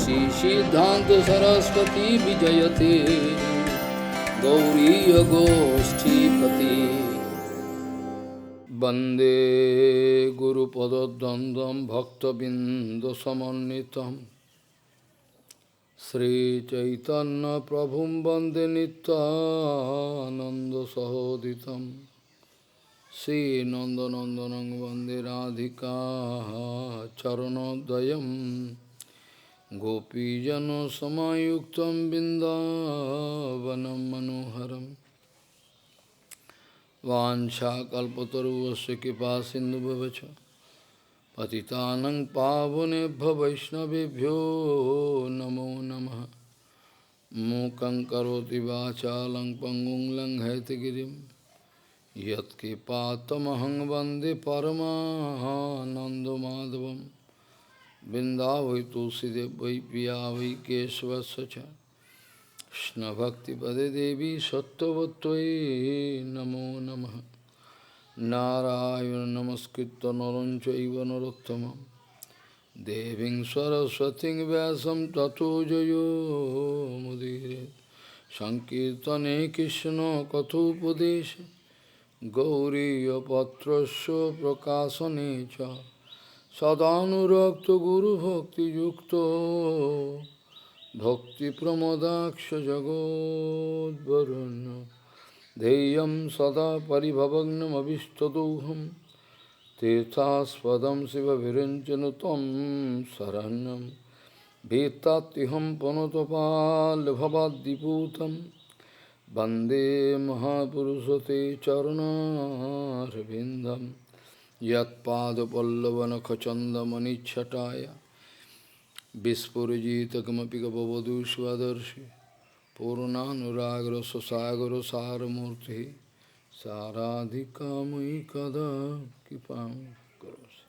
श्री सिद्धांत सरस्वती विजयते गौरीय गोष्ठीपति वंदे गुरुपद्वंद्वं भक्तबिंदसमन्वितं श्री चैतन्य प्रभुं वंदे नित्यानंद सहोदितं श्री नंदनंदनं वंदे राधिका चरणोदयं गोपीजन समायुक्तं बिंदावनं मनोहरं वाञ्छाकल्पतरुश्च कृपा सिन्धुभ्यश्च पतितानं पावनेभ्यो वैष्णवेभ्यो नमो नमः। मूकं करोति वाचालं पंगुं लंघयतिगिरिं यत्कृपातमहं वन्दे परमानन्दमाधवं। बिन्दावै तुलसीदेव वै पिया वै केशवस्य च कृष्णभक्तिपदे देवी सत्त्ववत्त्वयि नमो नमः। नारायण नमस्कृत्य नरं चैव नरोत्तमं देवीं सरस्वतीं व्यासं ततो जयो मुदीरये। संकीर्तने कृष्ण कथोपदेशे गौरीयपत्रस्य प्रकाशने च सदानुरक्तो गुरुभक्तियुक्तो भक्तिप्रमोदाक्ष जगोद्वरुण्य ध्येयं सदा परिभवग्नमभिष्टदोहं तीर्थास्पदं शिवविरञ्चनु तं शरण्यं भीतात्युहं पुनतपाल्भवाद्दिपूतं वन्दे महापुरुषते चरणारविन्दं यत्पादपल्लवनखचन्दमनिच्छटाय विस्फुरिजित किमपि गपवधू स्वदर्शि पूर्णानुरागरससागरसारमूर्तिः साराधिकामयि कदा कृपां करोसि।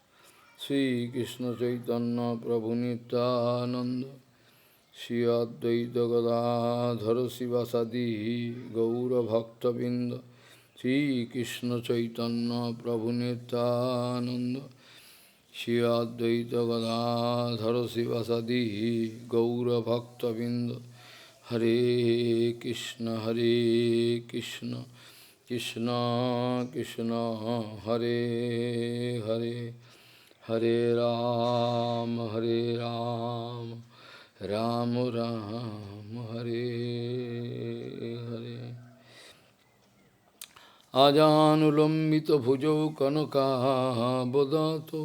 श्रीकृष्ण चैतन्य प्रभु नित्यानन्द श्री अद्वैत गदाधर शिवासादि गौरभक्तबिंद। श्रीकृष्ण चैतन्य प्रभु नित्यानन्द श्री अद्वैत गदाधर शिवासादि गौरभक्तबिंद। हरे कृष्ण कृष्ण कृष्ण हरे हरे हरे राम राम राम हरे हरे। आजानुलंबित भुजौ कनकाबदातो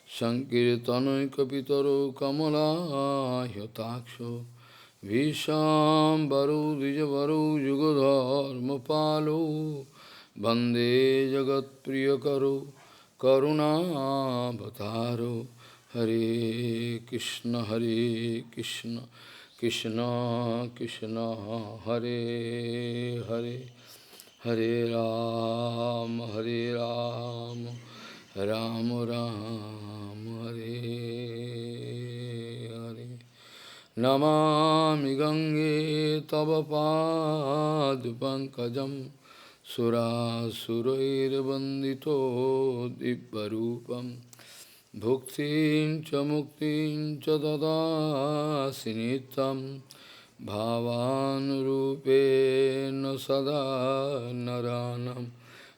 संकीर्तनैकपितरो कमलायताक्षो विशाम्बरो द्विजवरो युगधर्मपालो वन्दे जगत्प्रियकरो करुणावतारो। हरे कृष्ण कृष्ण कृष्ण हरे हरे हरे राम राम राम हरे हरे। नमामि गंगे तव पादपङ्कजं सुरासुरैर्वन्दितो दिव्यरूपं भुक्तिं च मुक्तिं च ददासि नित्यं भावानुरूपेण सदा नरानं।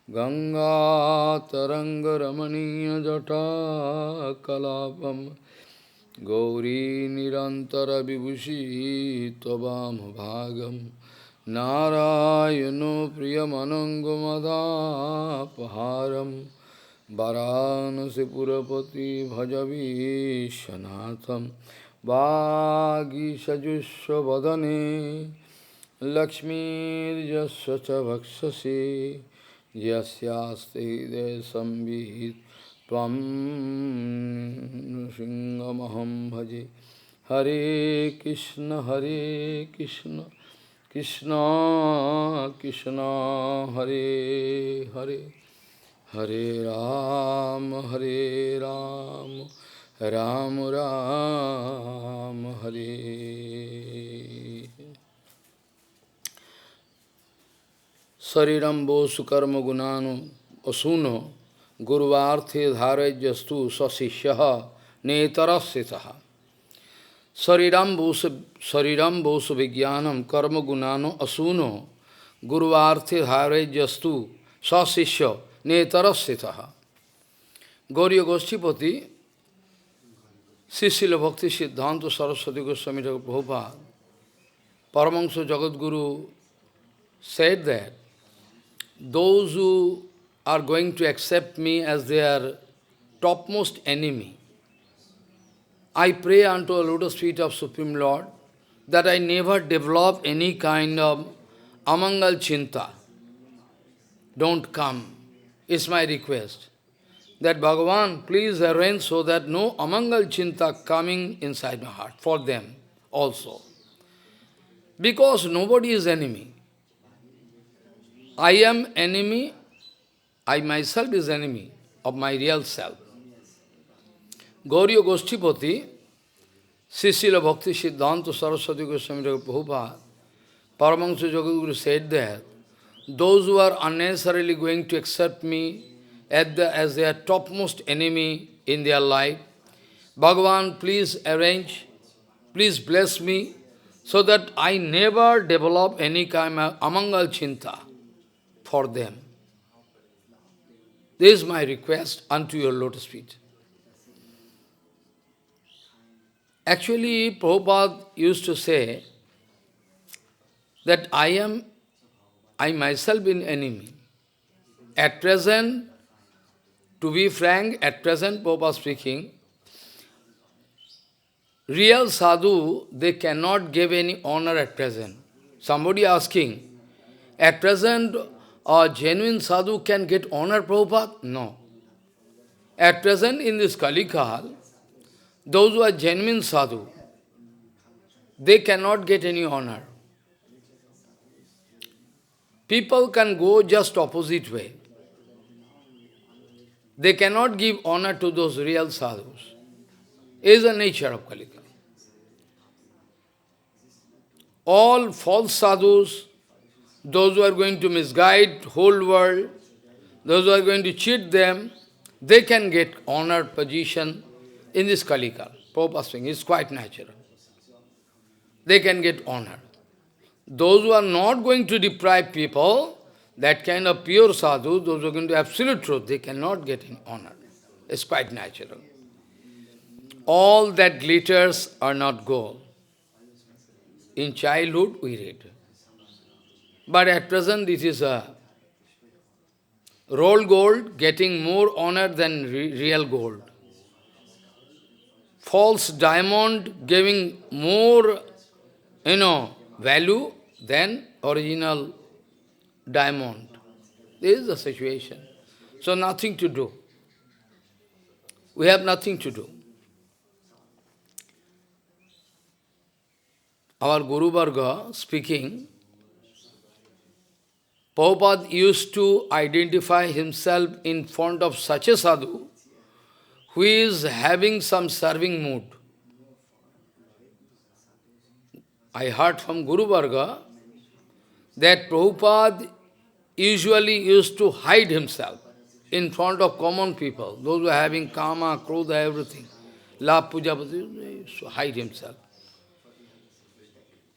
गंगातरङ्गरमणीयजटाकलापं गौरी निरन्तरविभूषी त्ववामभागं। नारायणो प्रियमनङ्गमदापहारं वाराणसीपुरपति भजवीशनाथं। वागीषजुष्वदने लक्ष्मीर्यस्य च वक्षसि यस्यास्ति हृदयसंवित् त्वं सिंहमहं भजे। हरे कृष्ण कृष्ण कृष्ण हरे हरे हरे राम राम राम हरे। शरीरं वो सुकर्म गुणानु असूनो गुरुवार्थे धारयस्तु सशिष्य नेतरस्थितः। Sariram bosu vijnanam karma gunano asuno guruvarthi dhare jastu sasishya netarasitaha. Gauriya Goshtipati, Srila Bhakti Siddhanta Saraswati Goswami Prabhupada, Paramahansa Jagadguru said that those who are going to accept me as their topmost enemy, I pray unto a lotus feet of Supreme Lord that I never develop any kind of amangal chinta. Don't come. It's my request. That Bhagavan, please arrange so that no amangal chinta coming inside my heart, for them also. Because nobody is enemy. I am enemy, I myself is enemy of my real self. Gauriya Goshtipati, Srila Bhakti Siddhanta Saraswati Goswami Prabhupada, Paramahansa Jagadguru said that those who are unnecessarily going to accept me as their topmost enemy in their life, Bhagavan, please arrange, please bless me, so that I never develop any kind of amangal chinta for them. This is my request unto your lotus feet. Actually, Prabhupada used to say that I myself an enemy. At present, to be frank, at present, Prabhupada speaking, real sadhu, they cannot give any honor at present. Somebody asking, at present, a genuine sadhu can get honor, Prabhupada? No. At present, in this Kalikal, those who are genuine sadhu, they cannot get any honor. People can go just opposite way. They cannot give honor to those real sadhus. It is the nature of Kalika. All false sadhus, those who are going to misguide whole world, those who are going to cheat them, they can get honor, position in this Kalika. Prabhupada saying, it's quite natural. They can get honor. Those who are not going to deprive people, that kind of pure sadhu, those who are going to absolute truth, they cannot get in honor. It's quite natural. All that glitters are not gold. In childhood we read. But at present it is a rolled gold getting more honor than real gold. False diamond giving more, value than original diamond. This is the situation. So nothing to do. We have nothing to do. Our Guru Varga speaking, Prabhupada used to identify himself in front of such a sadhu who is having some serving mood. I heard from Guru Varga that Prabhupada usually used to hide himself in front of common people, those who are having kama, krodha, everything. Love, puja, used to hide himself.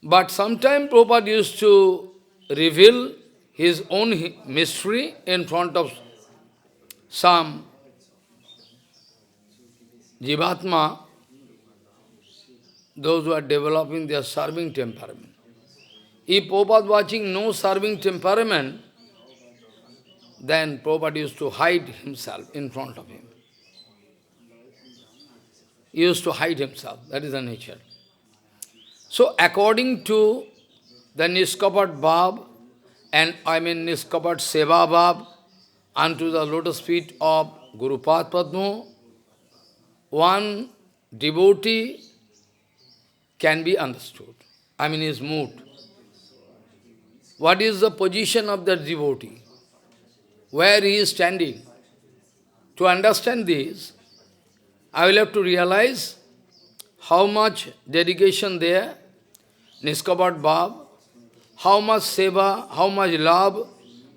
But sometimes Prabhupada used to reveal his own mystery in front of some jivatma, those who are developing their serving temperament. If Prabhupada watching no serving temperament, then Prabhupada used to hide himself in front of him. He used to hide himself, that is the nature. So according to the Niskapat Bhav, and Niskapat Seva Bhav, unto the lotus feet of Guru Padma, one devotee can be understood. His mood. What is the position of that devotee? Where he is standing? To understand this, I will have to realize how much dedication there, Niskapat Bhav, how much seva, how much love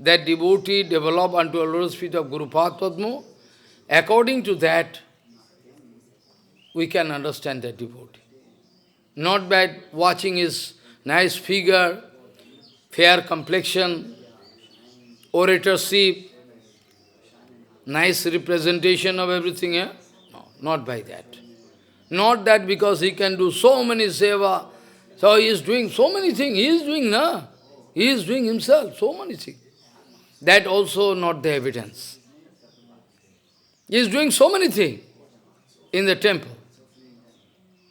that devotee develop unto a lotus feet of Guru Padma. According to that, we can understand that devotee. Not by watching his nice figure, fair complexion, oratorship, nice representation of everything. No, not by that. Not that because he can do so many seva, so he is doing so many things. He is doing, na? He is doing himself so many things. That also not the evidence. He is doing so many things in the temple,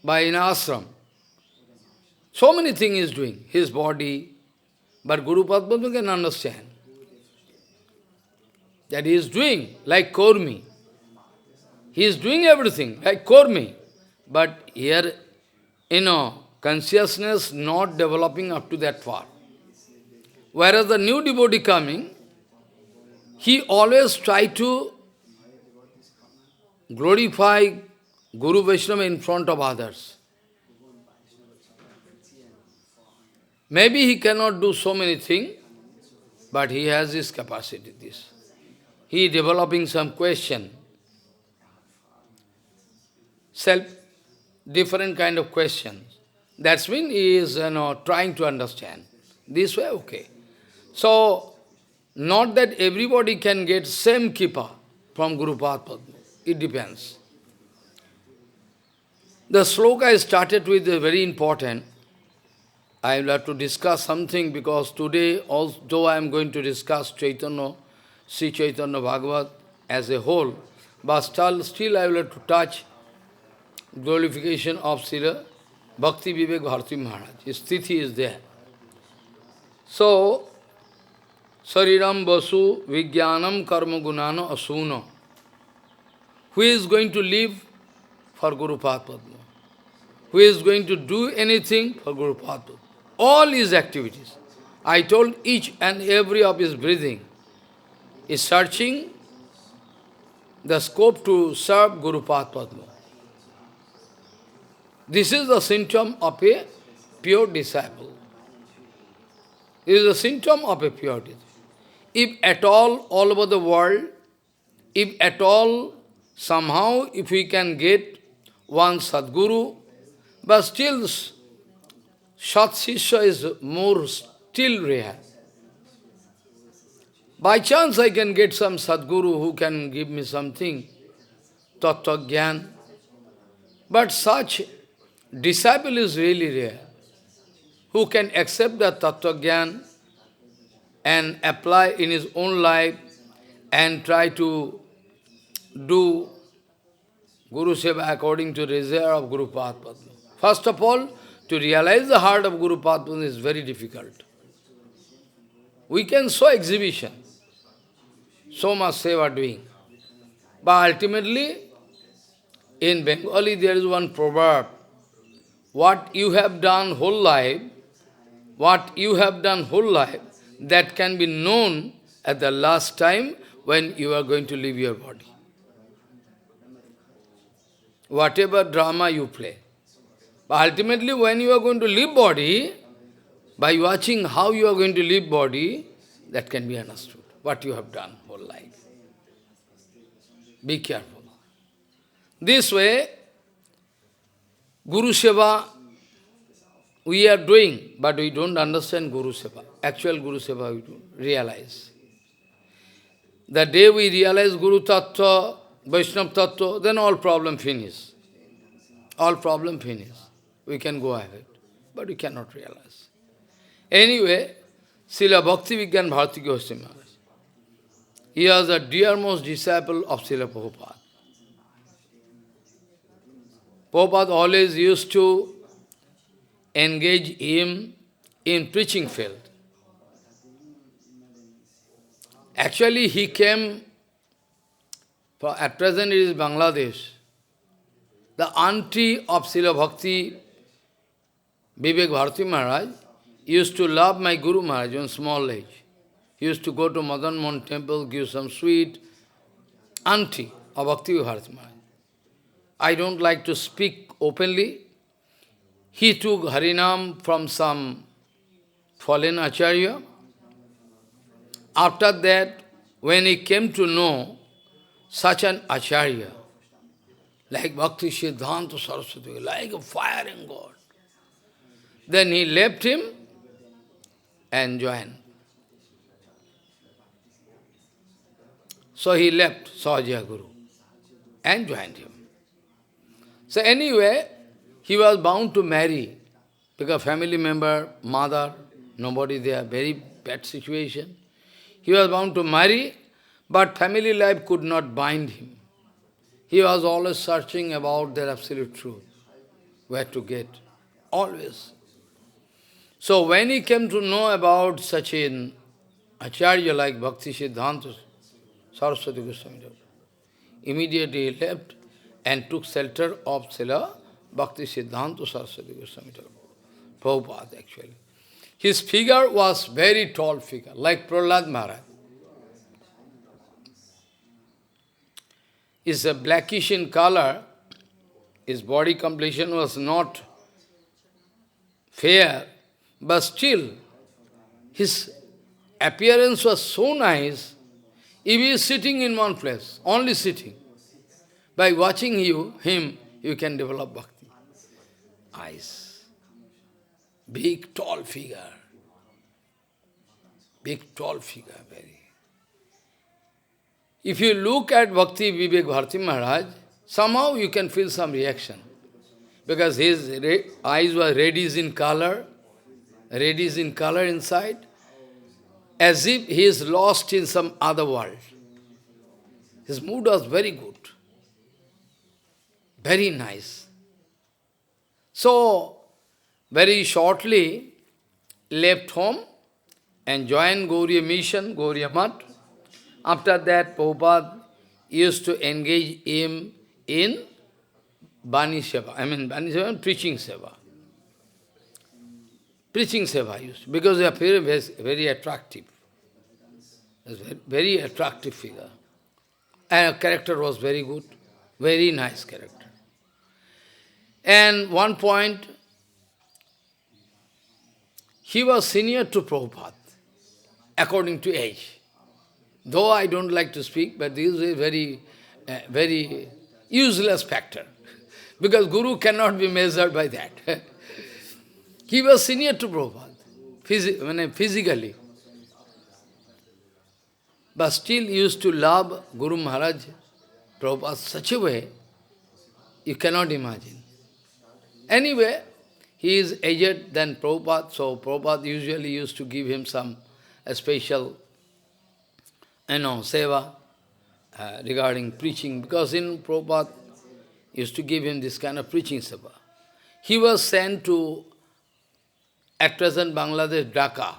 in ashram. So many things he is doing, his body. But Guru Padma can understand that he is doing like Kormi. He is doing everything like Kormi. But here, consciousness not developing up to that part. Whereas the new devotee coming, he always try to glorify Guru Vaishnava in front of others. Maybe he cannot do so many things, but he has this capacity, this. He is developing some question. Different kind of questions. That's when he is trying to understand. This way, okay. So, not that everybody can get same kippa from Guru Padma. It depends. The sloka I started with is very important. I will have to discuss something because today, although I am going to discuss Chaitanya, Sri Chaitanya Bhagavat as a whole, but still I will have to touch glorification of Srila Bhakti Vivek Bharati Maharaj. His tithi is there. So, Sariram Vasu Vijnanam Karma Gunana Asuna. Who is going to live for Guru Padma? Who is going to do anything for Guru Padma? All his activities. I told each and every of his breathing is searching the scope to serve Guru Padma. This is the symptom of a pure disciple. This is the symptom of a pure disciple. If at all over the world, if at all, somehow, if we can get one Sadguru, but still Sat Sishya is more still rare. By chance I can get some Sadguru who can give me something, Tattva Gyan. But such disciple is really rare, who can accept the Tattva Gyan and apply in his own life and try to do Guru Seva according to the desire of Guru Padma. First of all, to realize the heart of Guru Padma is very difficult. We can show exhibition, so much seva doing. But ultimately, in Bengali there is one proverb, what you have done whole life, that can be known at the last time when you are going to leave your body. Whatever drama you play. But ultimately, when you are going to leave body, by watching how you are going to leave body, that can be understood, what you have done whole life. Be careful. This way, Guru Seva, we are doing, but we don't understand Guru Seva. Actual Guru Seva we don't realize. The day we realize Guru Tattva, Vaishnava Tattva, then all problem finish. All problem finish. We can go ahead, but we cannot realize. Anyway, Srila Bhakti Vigyan Bharati Goswami Maharaj. He was the dearmost disciple of Srila Prabhupada. Prabhupada always used to engage him in preaching field. Actually, he came, at present it is Bangladesh. The auntie of Srila Bhakti Vivek Bharati Maharaj used to love my Guru Maharaj in small age. He used to go to Madan Mohan temple, give some sweet. Auntie of Bhakti Bharati Maharaj. I don't like to speak openly. He took Harinam from some fallen Acharya. After that, when he came to know such an Acharya, like Bhakti Siddhanta Saraswati, like a fire in God, Then he left him and joined. So he left Sahajiya Guru and joined him. So anyway, he was bound to marry, because family member, mother, nobody there, very bad situation. He was bound to marry, but family life could not bind him. He was always searching about their absolute truth, where to get, always. So when he came to know about such an Acharya like Bhakti Siddhanta Saraswati Goswami, immediately he left and took shelter of Srila Bhakti Siddhanta Saraswati Goswami, Prabhupada actually. His figure was very tall figure, like Prahlad Maharaj. Is a blackish in color, his body complexion was not fair, but still his appearance was so nice. If he is sitting in one place, only sitting, by watching him, you can develop bhakti. Eyes, big tall figure, very. If you look at Bhakti Vivek Bharati Maharaj, somehow you can feel some reaction. Because his eyes were reddish in color inside, as if he is lost in some other world. His mood was very good, very nice. So, very shortly, left home and joined Gauriya mission, Gauriya Math. After that, Prabhupada used to engage him in Bani Seva, Bani Seva, preaching Seva. Preaching Seva used, because they are very attractive. Very attractive figure. And character was very good, very nice character. And one point, he was senior to Prabhupada, according to age. Though I don't like to speak, but this is a very useless factor. Because Guru cannot be measured by that. He was senior to Prabhupada, physically. But still used to love Guru Maharaj, Prabhupada, such a way, you cannot imagine. Anyway, he is aged than Prabhupada, so Prabhupada usually used to give him some special seva regarding preaching, because in Prabhupada used to give him this kind of preaching seva. He was sent to, at present Bangladesh, Dhaka.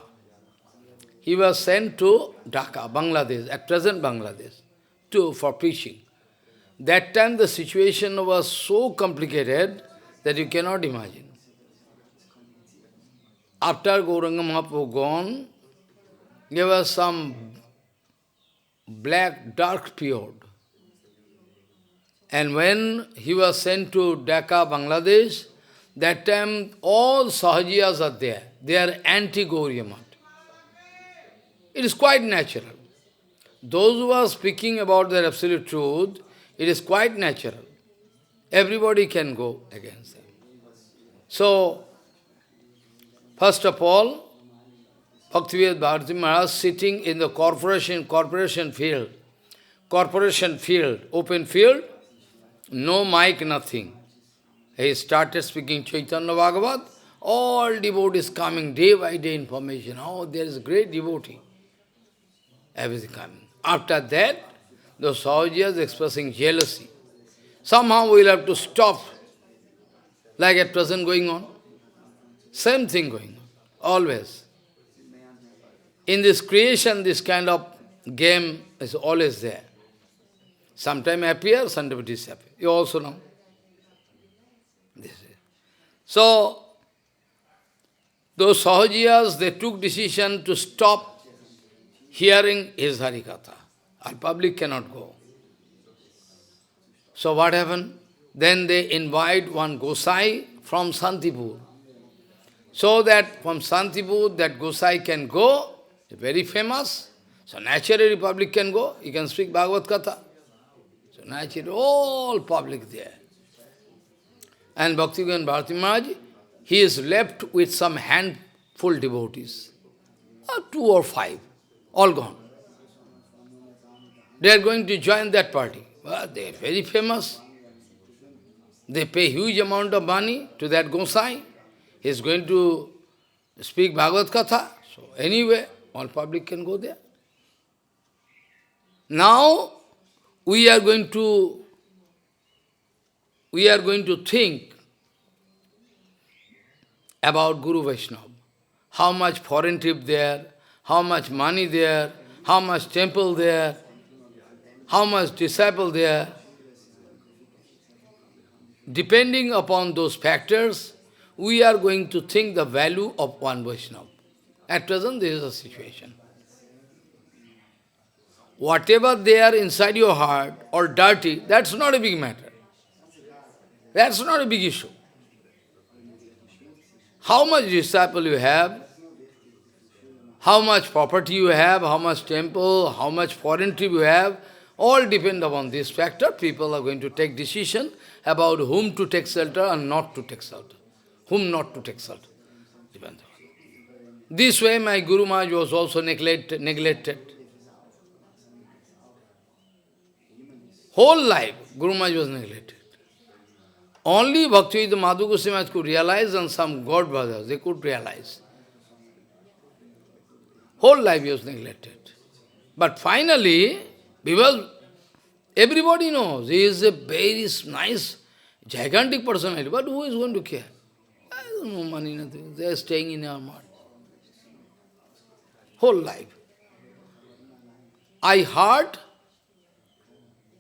He was sent to Dhaka, Bangladesh, at present Bangladesh, for preaching. That time the situation was so complicated that you cannot imagine. After Gauranga Mahaprabhu gone, there was some black, dark period. And when he was sent to Dhaka, Bangladesh, that time all Sahajiyas are there. They are anti-Gauriya Math. It is quite natural. Those who are speaking about their absolute truth, it is quite natural. Everybody can go against them. So, first of all, Bhaktivinoda Bharati Maharaj sitting in the corporation field, open field, no mic, nothing. He started speaking Chaitanya Bhagavat, all devotees coming, day by day information. Oh, there is a great devotee. Everything coming. After that, the Sahajiyas expressing jealousy. Somehow we will have to stop, like at present going on. Same thing going on, always. In this creation, this kind of game is always there. Sometimes appear, sometimes disappear. You also know. This is. So, those Sahajiyas, they took decision to stop hearing his Harikatha. Our public cannot go. So what happened? Then they invite one Gosai from Santipur. So that from Santipur, that Gosai can go, very famous. So naturally public can go, he can speak Bhagavad Katha. So naturally all public there. And Bhaktivinoda Bharati Maharaj he is left with some handful devotees, or 2 or 5, all gone. They are going to join that party. Well, they are very famous. They pay huge amount of money to that Gosai. He is going to speak Bhagavad-katha. So anyway, all public can go there. Now, we are going to think about Guru Vaishnava. How much foreign trip there, how much money there, how much temple there, how much disciple there. Depending upon those factors, we are going to think the value of one Vaishnava. At present, this is the situation. Whatever there inside your heart or dirty, that's not a big matter. That's not a big issue. How much disciple you have, how much property you have, how much temple, how much foreign trip you have, all depend upon this factor. People are going to take decision about whom to take shelter and not to take shelter. Whom not to take shelter. Depends upon. This way my Guru Maharaj was also neglected. Whole life, Guru Maharaj was neglected. Only Bhaktivedanta Madhu Goswami Maharaj could realize, and some God brothers, they could realize. Whole life he was neglected. But finally, because everybody knows he is a very nice, gigantic personality, but who is going to care? I don't know money, nothing. They are staying in our mind. Whole life. I heard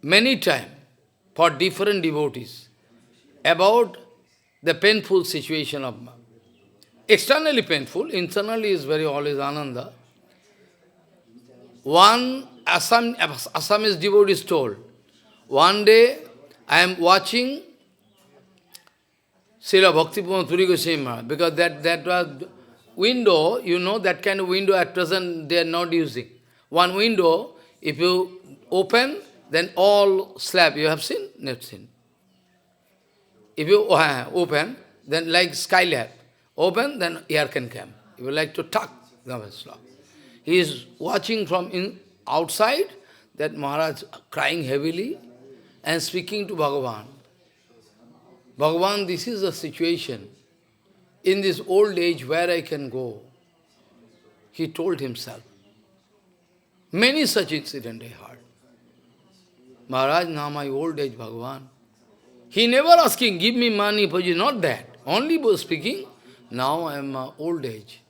many times for different devotees about the painful situation of man. Externally painful, internally is very always ananda. One Assamese devotee told, one day I am watching Srila Bhakti-Pramod Puri Goswami Maharaj, because that was window, you know, that kind of window at present they are not using. One window, if you open, then all slab, you have seen? Never seen. If you open, then like skylab, open, then air can come. If you like to tuck, he is watching from outside, that Maharaj crying heavily and speaking to Bhagavan. Bhagavan, this is the situation. In this old age, where I can go? He told himself. Many such incidents I heard. Maharaj, now my old age, Bhagavan. He never asking, give me money, for you, not that. Only speaking, now I am old age.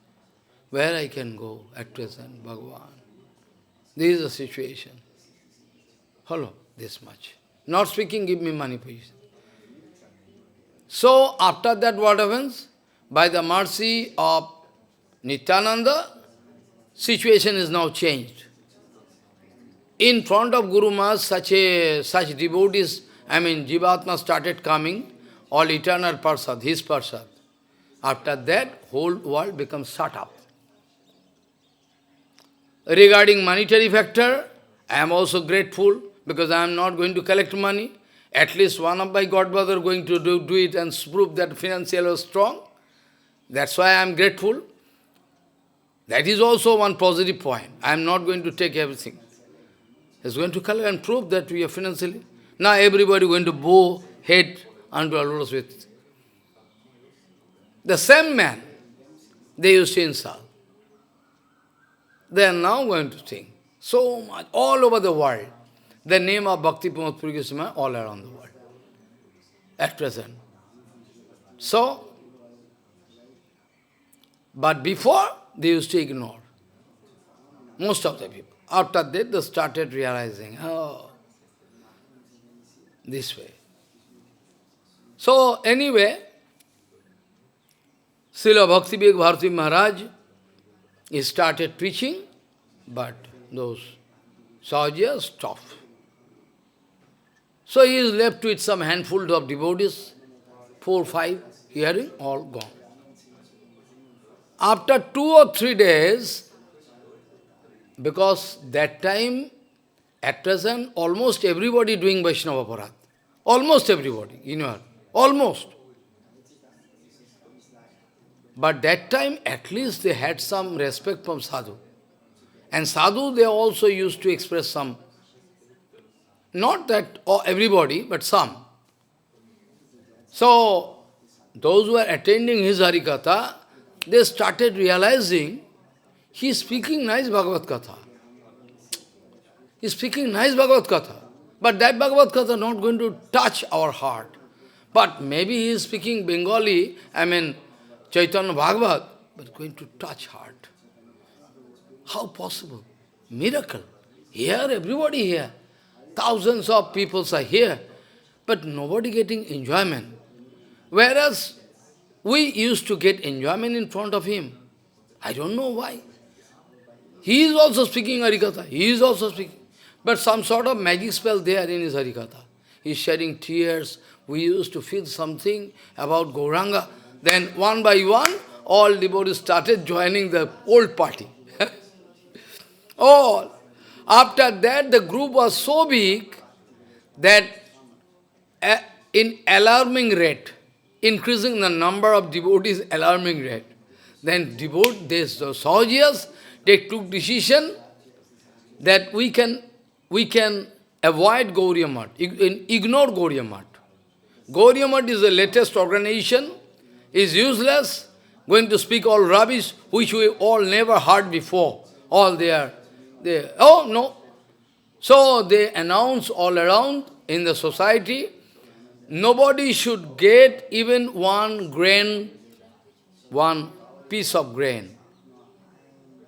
Where I can go at present, Bhagavan? This is the situation. Hello, this much. Not speaking, give me money, please. So, after that, what happens? By the mercy of Nityananda, situation is now changed. In front of Guru Maharaj, such devotees, Jivatma started coming, all eternal Parsad, his Parsad. After that, whole world becomes shut up. Regarding monetary factor, I am also grateful, because I am not going to collect money. At least one of my godbrother going to do it and prove that financial was strong. That's why I am grateful. That is also one positive point. I am not going to take everything. He's going to collect and prove that we are financially. Now everybody going to bow head unto our Lord's feet. The same man they used to insult. They are now going to think so much, all over the world. The name of Bhakti-Pramod Puri Goswami Maharaj all around the world, at present. So, but before, they used to ignore. Most of the people. After that, they started realizing, oh, this way. So, anyway, Srila Bhakti Bhagavatamrita Maharaj, he started preaching, but those Sahajas stopped. So he is left with some handful of devotees, 4 or 5, hearing, all gone. After 2 or 3 days, because that time, at present, almost everybody doing Vaishnava Aparadh. Almost everybody, almost. But that time, at least they had some respect from sadhu. And sadhu, they also used to express some, not that everybody, but some. So, those who were attending his Harikatha, they started realizing he is speaking nice Bhagavad Katha. He is speaking nice Bhagavad Katha. But that Bhagavad Katha not going to touch our heart. But maybe he is speaking Bengali, Chaitanya Bhagavat, but going to touch heart. How possible? Miracle. Here, everybody here. Thousands of people are here, but nobody getting enjoyment. Whereas we used to get enjoyment in front of him. I don't know why. He is also speaking Harikatha. He is also speaking. But some sort of magic spell there in his Harikatha. He is shedding tears. We used to feel something about Gauranga. Then one by one, all devotees started joining the old party. All. After that, the group was so big that in alarming rate, increasing the number of devotees, alarming rate. Then the Sahajas, they took decision that we can avoid Gauriya Math, ignore Gauriya Math. Gauriya Math is the latest organization, is useless, going to speak all rubbish, which we all never heard before. All oh no. So they announce all around in the society, nobody should get even one grain, one piece of grain,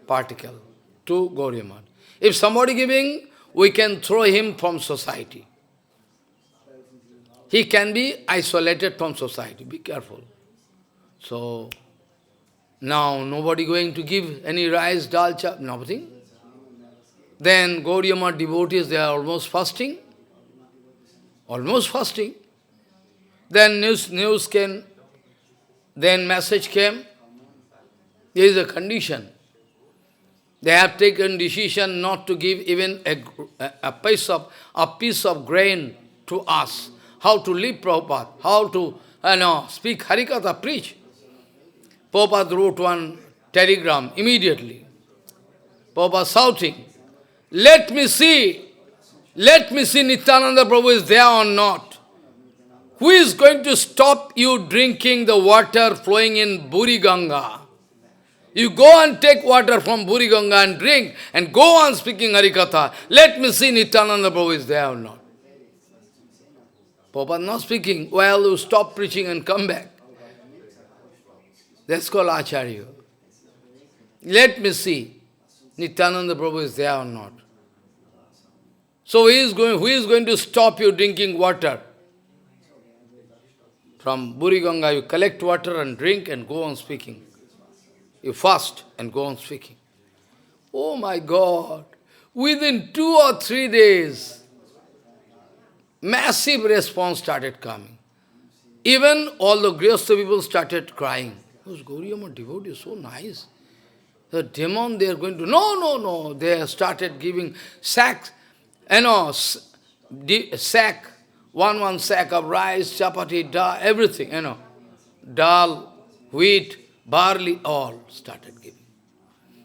particle, to Gauriya Math. If somebody giving, we can throw him from society. He can be isolated from society. Be careful. So, now nobody going to give any rice, dal, chap, nothing. Then Gauriya Math devotees, they are almost fasting. Almost fasting. Then news came, then message came. There is a condition. They have taken decision not to give even a piece of grain to us. How to live Prabhupada, how to speak Harikatha, preach. Prabhupada wrote one telegram immediately. Prabhupada shouting, let me see Nityananda Prabhu is there or not. Who is going to stop you drinking the water flowing in Buri Ganga? You go and take water from Buri Ganga and drink, and go on speaking Harikatha. Let me see Nityananda Prabhu is there or not. Prabhupada not speaking. Well, you stop preaching and come back. That's called Acharya. Let me see Nityananda Prabhu is there or not. So who is going to stop you drinking water? From Buri Ganga, you collect water and drink and go on speaking. You fast and go on speaking. Oh my God! Within 2 or 3 days, massive response started coming. Even all the Grihastha people started crying. Those Gauriya Math devotees so nice. The demon, they are going to, no. They started giving sacks, sack, one sack of rice, chapati, dal, everything, dal, wheat, barley, all started giving.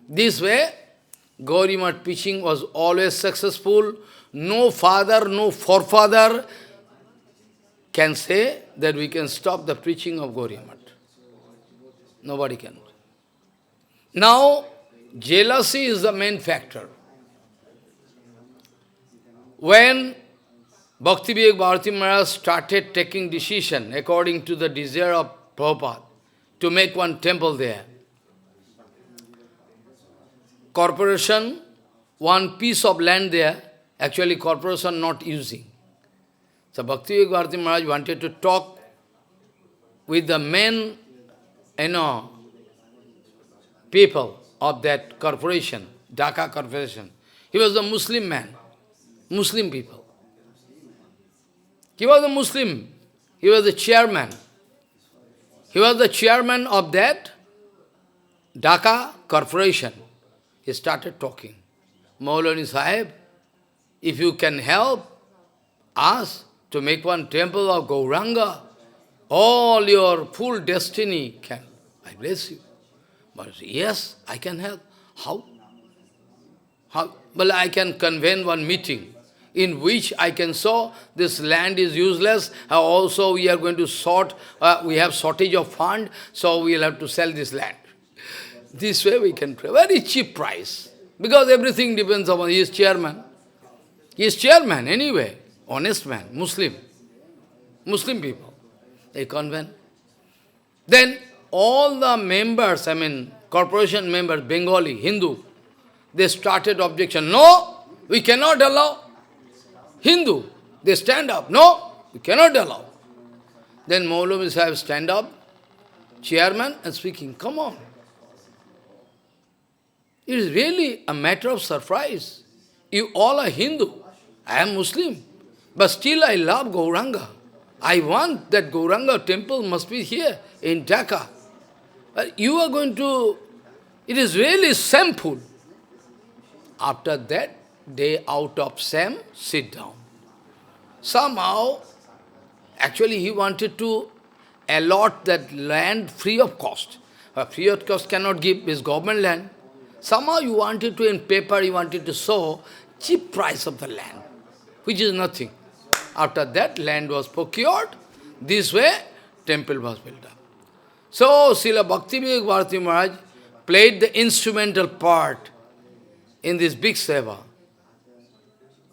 This way, Gauriya Math preaching was always successful. No father, no forefather can say that we can stop the preaching of Gauriya Math. Nobody can. Now, jealousy is the main factor. When Bhagavatamrita Maharaj started taking decision according to the desire of Prabhupada to make one temple there, corporation, one piece of land there, actually corporation not using. So Bhagavatamrita Maharaj wanted to talk with the main, people of that corporation, Dhaka corporation. He was a Muslim man, Muslim people. He was a Muslim. He was the chairman. He was the chairman of that Dhaka corporation. He started talking. Maulani Sahib, if you can help us to make one temple of Gauranga, all your full destiny can I bless you. But yes, I can help. How? How? Well, I can convene one meeting in which I can show this land is useless. Also, we are going to we have shortage of fund, so we will have to sell this land. This way we can pray. Very cheap price. Because everything depends upon he is chairman. He is chairman anyway. Honest man, Muslim. Muslim people. They convene. Then all the members, corporation members, Bengali, Hindu, they started objection. No, we cannot allow. Hindu, they stand up. No, we cannot allow. Then Maulvi Sahib stand up, chairman, and speaking. Come on. It is really a matter of surprise. You all are Hindu. I am Muslim. But still I love Gauranga. I want that Gauranga temple must be here in Dhaka. But you are going to... It is really shameful. After that, they out of shame sit down. Somehow, actually he wanted to allot that land free of cost. Free of cost cannot give this government land. Somehow you wanted to, in paper, you wanted to show cheap price of the land, which is nothing. After that, land was procured. This way, temple was built up. So, Srila Bhakti-Vivek Bharati Maharaj played the instrumental part in this big seva.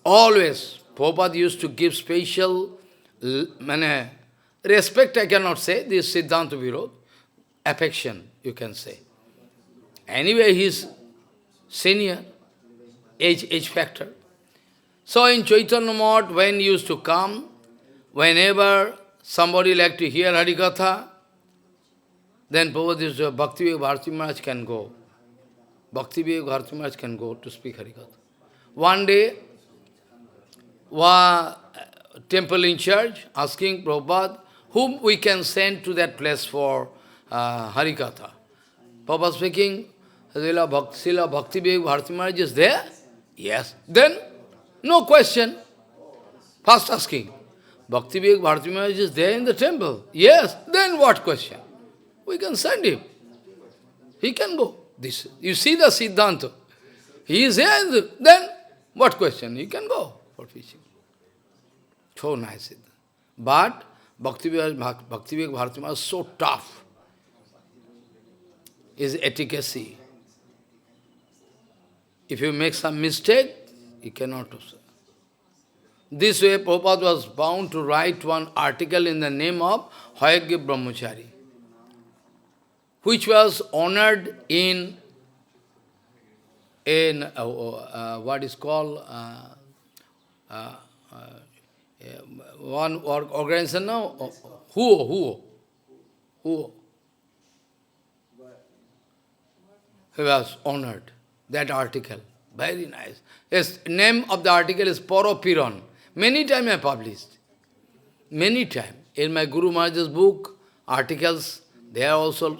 Always, Prabhupada used to give special respect, I cannot say, this Siddhanta Virod, affection, you can say. Anyway, he is senior, age factor. So in Chaitanya Math, when he used to come, whenever somebody like to hear Harikatha, then Prabhupada used to, Bhakti-Vivek Bharati Maharaj can go. Bhakti-Vivek Bharati Maharaj can go to speak Harikatha. One day, temple in charge asking Prabhupada, whom we can send to that place for Harikatha. Prabhupada speaking, Srila Bhakti-Vivek Bharati Maharaj is there? Yes. Then, no question. First asking, Bhakti-Vivek Bharati Maharaj is there in the temple? Yes. Then what question? We can send him. He can go. This, you see the Siddhanta. He is here, then what question? He can go for preaching. So nice. But Bhakti-Vivek Bharati Maharaj is so tough. His efficacy. If you make some mistake, you cannot do so. This way, Prabhupada was bound to write one article in the name of Hayagya Brahmachari, which was honored in what is called one organization now, who he was honored. That article, very nice. Yes, name of the article is Paropiran. Many times I published. Many times. In my Guru Maharaj's book, articles, they are also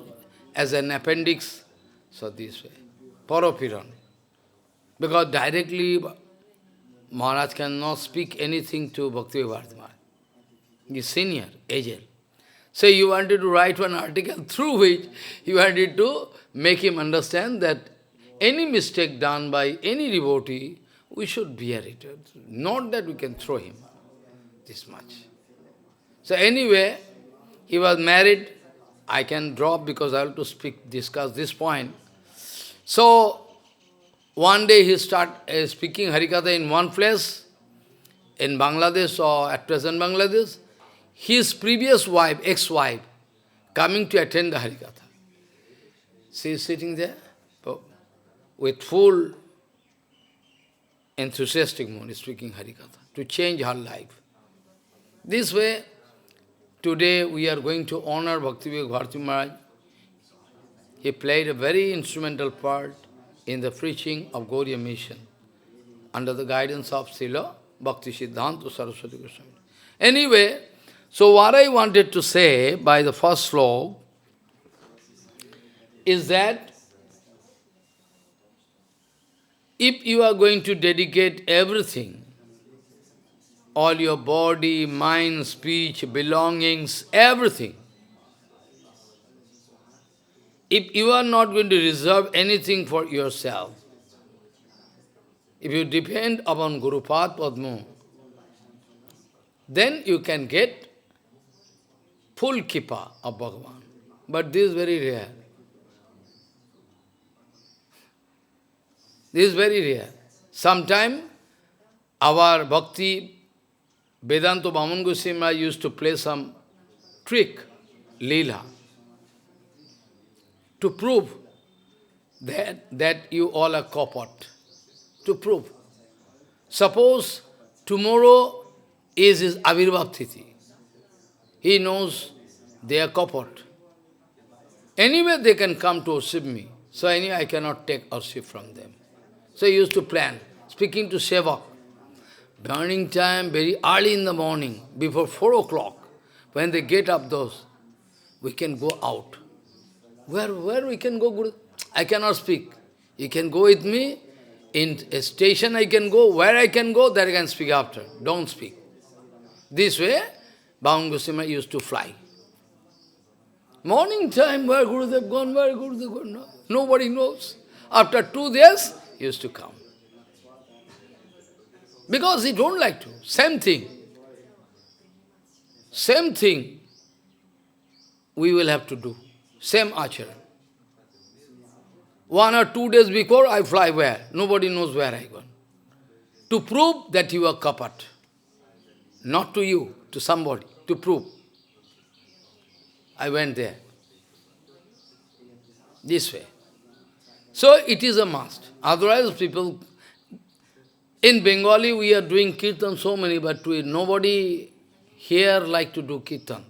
as an appendix. So this way. Paropiran. Because directly Maharaj cannot speak anything to Bhakti Bharati Maharaj. He is senior, aged. So you wanted to write one article through which you wanted to make him understand that any mistake done by any devotee, we should bear it. Not that we can throw him. This much. So anyway, he was married. I can drop because I have to discuss this point. So, one day he started speaking Harikatha in one place, in Bangladesh or at present Bangladesh. His previous wife, ex-wife, coming to attend the Harikatha. She is sitting there with full enthusiastic mood, speaking Harikatha, to change her life. This way, today we are going to honor Bhakti-Vivek Bharati Maharaj. He played a very instrumental part in the preaching of Gauriya mission, under the guidance of Srila Bhakti Siddhanta Saraswati Goswami. Anyway, so what I wanted to say by the first slok is that if you are going to dedicate everything, all your body, mind, speech, belongings, everything, if you are not going to reserve anything for yourself, if you depend upon Guru Pad Padma, then you can get full kippa of Bhagavan. But this is very rare. This is very rare. Sometime our Bhakti Vedanta Bhaman Goswami used to play some trick, Leela, to prove that you all are kapat. To prove. Suppose tomorrow is his Avirbhav Tithi. He knows they are kapat. Anyway, they can come to worship me. So anyway, I cannot take worship from them. So he used to plan, speaking to Sevak. Burning time, very early in the morning, before 4 o'clock, when they get up those, we can go out. Where we can go, Guru? I cannot speak. You can go with me. In a station I can go. Where I can go, that I can speak after. Don't speak. This way, Bhavan Goswami used to fly. Morning time, where Gurudev gone, where Gurudev gone? No, nobody knows. After 2 days, he used to come. Because he don't like to. Same thing. Same thing we will have to do. Same acharan. 1 or 2 days before, I fly where? Nobody knows where I gone. To prove that you are kapat. Not to you, to somebody. To prove. I went there. This way. So it is a must. Otherwise people... In Bengali we are doing kirtan so many, but nobody here like to do kirtan.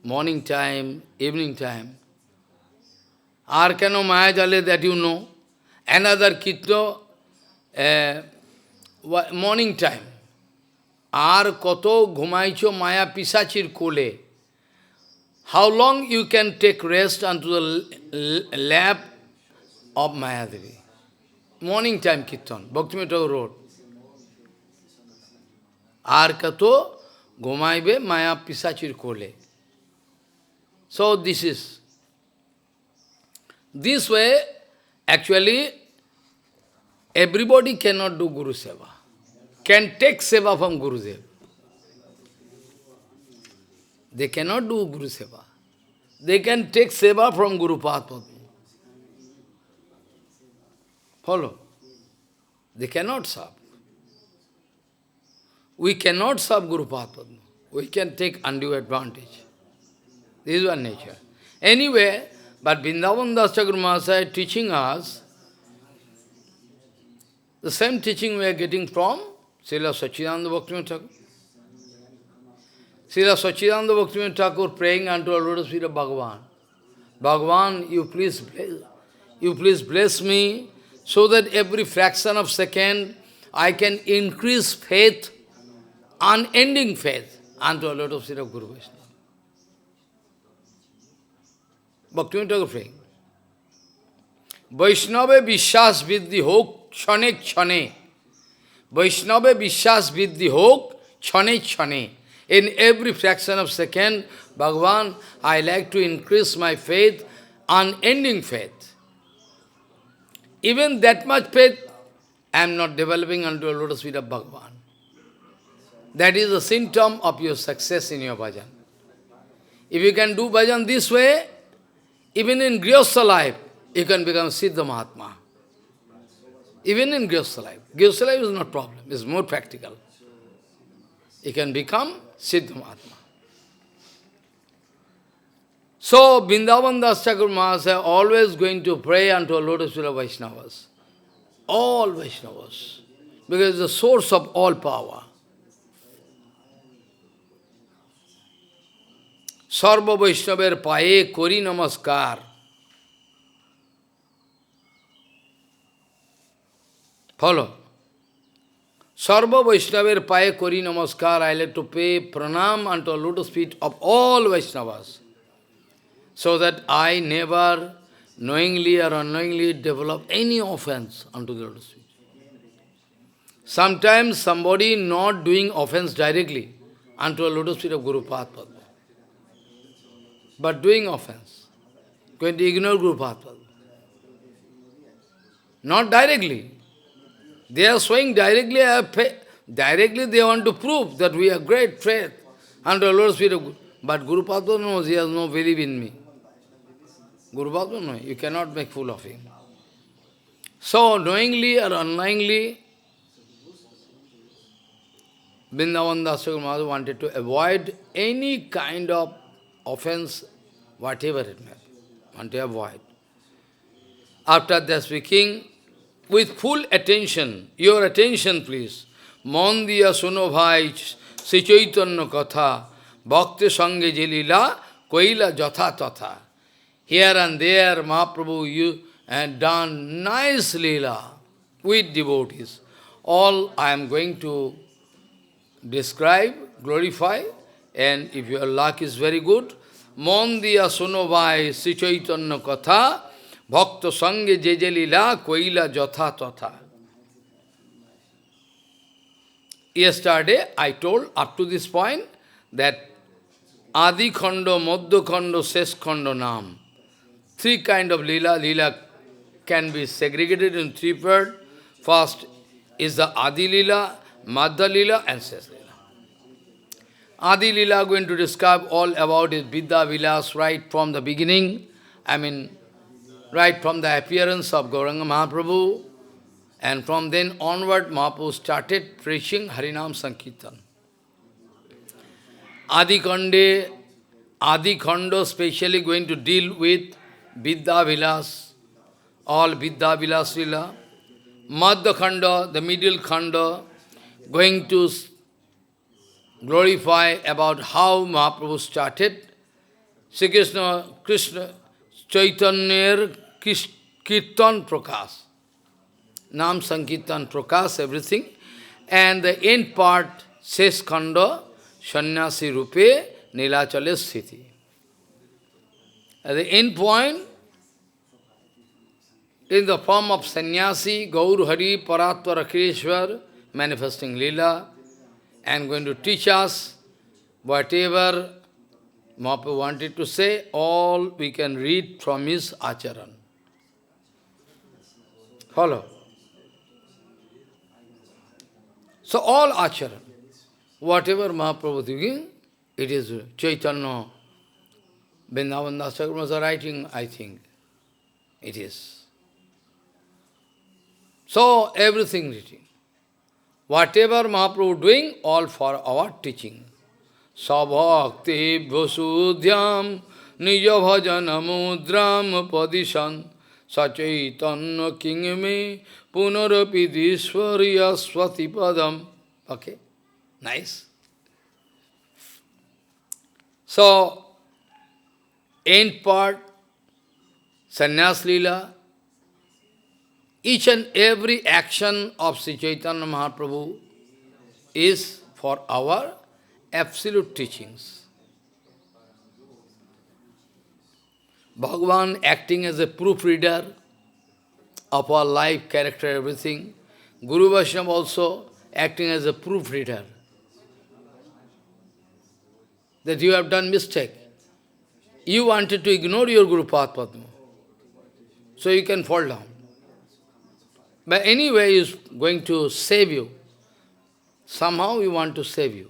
Morning time, evening time. Ar keno maya jale, that you know. Another kirtan, morning time. Ar koto ghumaicho maya pisachir kole. How long you can take rest unto the lap of Maya Devi? Morning time kirtan, Bhaktivinoda Thakur wrote. Ar kato gomaibe maya pisachir kole. So this is. This way, actually, everybody cannot do Guru Seva. Can take Seva from Gurudev. They cannot do Guru Seva. They can take Seva from Guru Padma. Follow? They cannot serve. We cannot serve Guru Padma. We can take undue advantage. This is our nature. Anyway, but Vrindavan Das Thakur Mahasaya is teaching us the same teaching we are getting from Srila Sachidananda Bhaktivinoda Thakur. Srila Sachidananda Bhaktivinoda Thakur praying unto our lotus feet of Bhagavan. Bhagavan, you please bless me, so that every fraction of second I can increase faith, unending faith, unto a lotus feet of Guru Vaishnava. Bhaktivinoda Thakur praying. Vaishnava Vishwas Viddhi Hok Chane Chane. Vaishnava Vishwas Viddhi Hok Chane Chane. In every fraction of second, Bhagavan, I like to increase my faith, unending faith. Even that much faith, I am not developing unto a lotus feet of Bhagavan. That is a symptom of your success in your bhajan. If you can do bhajan this way, even in Grihastha life, you can become Siddha Mahatma. Even in Grihastha life. Grihastha life is not problem, it's more practical. You can become Siddha Mahatma. So, Vrindavan Das Thakur Mahasaya always going to pray unto a lotus feet of Vaishnavas. All Vaishnavas. Because it's the source of all power. Sarva Vaishnaver paye kori namaskar. Follow. Sarva Vaishnaver paye kori namaskar. I like to pay pranam unto lotus feet of all Vaishnavas, so that I never knowingly or unknowingly develop any offense unto the lotus feet. Sometimes somebody not doing offense directly unto a lotus feet of Guru Padma, but doing offense. going to ignore Guru Prabhupada. Not directly. They are showing directly, directly they want to prove that we have great faith under the Lord's Spirit of Guru. But Guru Prabhupada knows he has no belief in me. Guru Prabhupada knows, you cannot make fool of him. So, knowingly or unknowingly, Vrindavan Das Thakur Maharaj wanted to avoid any kind of offense, whatever it may be, want to avoid. After that speaking, with full attention, your attention please, Mon diya suno bhai, Sri Chaitanya Katha, Bhakti Sange Jilila, Koila Jatha Tatha. Here and there, Mahaprabhu you and done nice lila with devotees. All I am going to describe, glorify, and if your luck is very good, Mon diya suno bhai, Sri Chaitanya Katha, Bhakta Sange Jejelila Koila Jatha Tatha. Yesterday I told up to this point that Adi Khando, Madhya Khando, Shesh Khando Nam. Three kind of lila. Lila can be segregated in three parts. First is the Adi Lila, Madhya Lila and Shesh Lila. Adi Lila going to describe all about his Vidya Vilas right from the beginning. Right from the appearance of Gauranga Mahaprabhu, and from then onward Mahaprabhu started preaching Harinam Sankirtan. Adi Khanda specially going to deal with Vidya Vilas, all Vidya Vilas Lila. Madhya Khanda, the middle Khanda, going to glorify about how Mahaprabhu started. Sri Krishna Chaitanya Kirtan Prakash, Nam Sankirtan Prakash, everything. And the end part, Shesh Khanda, Sannyasi Rupe, Nilachale Sthiti. At the end point, in the form of Sannyasi, Gaur Hari Paratvara Krishwar, manifesting Leela, and going to teach us whatever Mahaprabhu wanted to say, all we can read from his acharan. Follow. So all acharan, whatever Mahaprabhu thinking, it is Chaitanya, Vrindavan Das Thakur was writing, I think. It is. So everything written. Whatever Mahaprabhu doing, all for our teaching. Sabhakti Vasudhyam Nija Bhajana Mudram Padishan Sachaitanya Kingme Punarapidishwarya Swatipadam. Okay, nice. So, end part, Sannyas Leela, each and every action of Sri Chaitanya Mahaprabhu is for our absolute teachings. Bhagavan acting as a proofreader of our life, character, everything. Guru Vaishnava also acting as a proofreader. That you have done mistake. You wanted to ignore your Guru Padma, so you can fall down. But anyway, he is going to save you. Somehow he want to save you.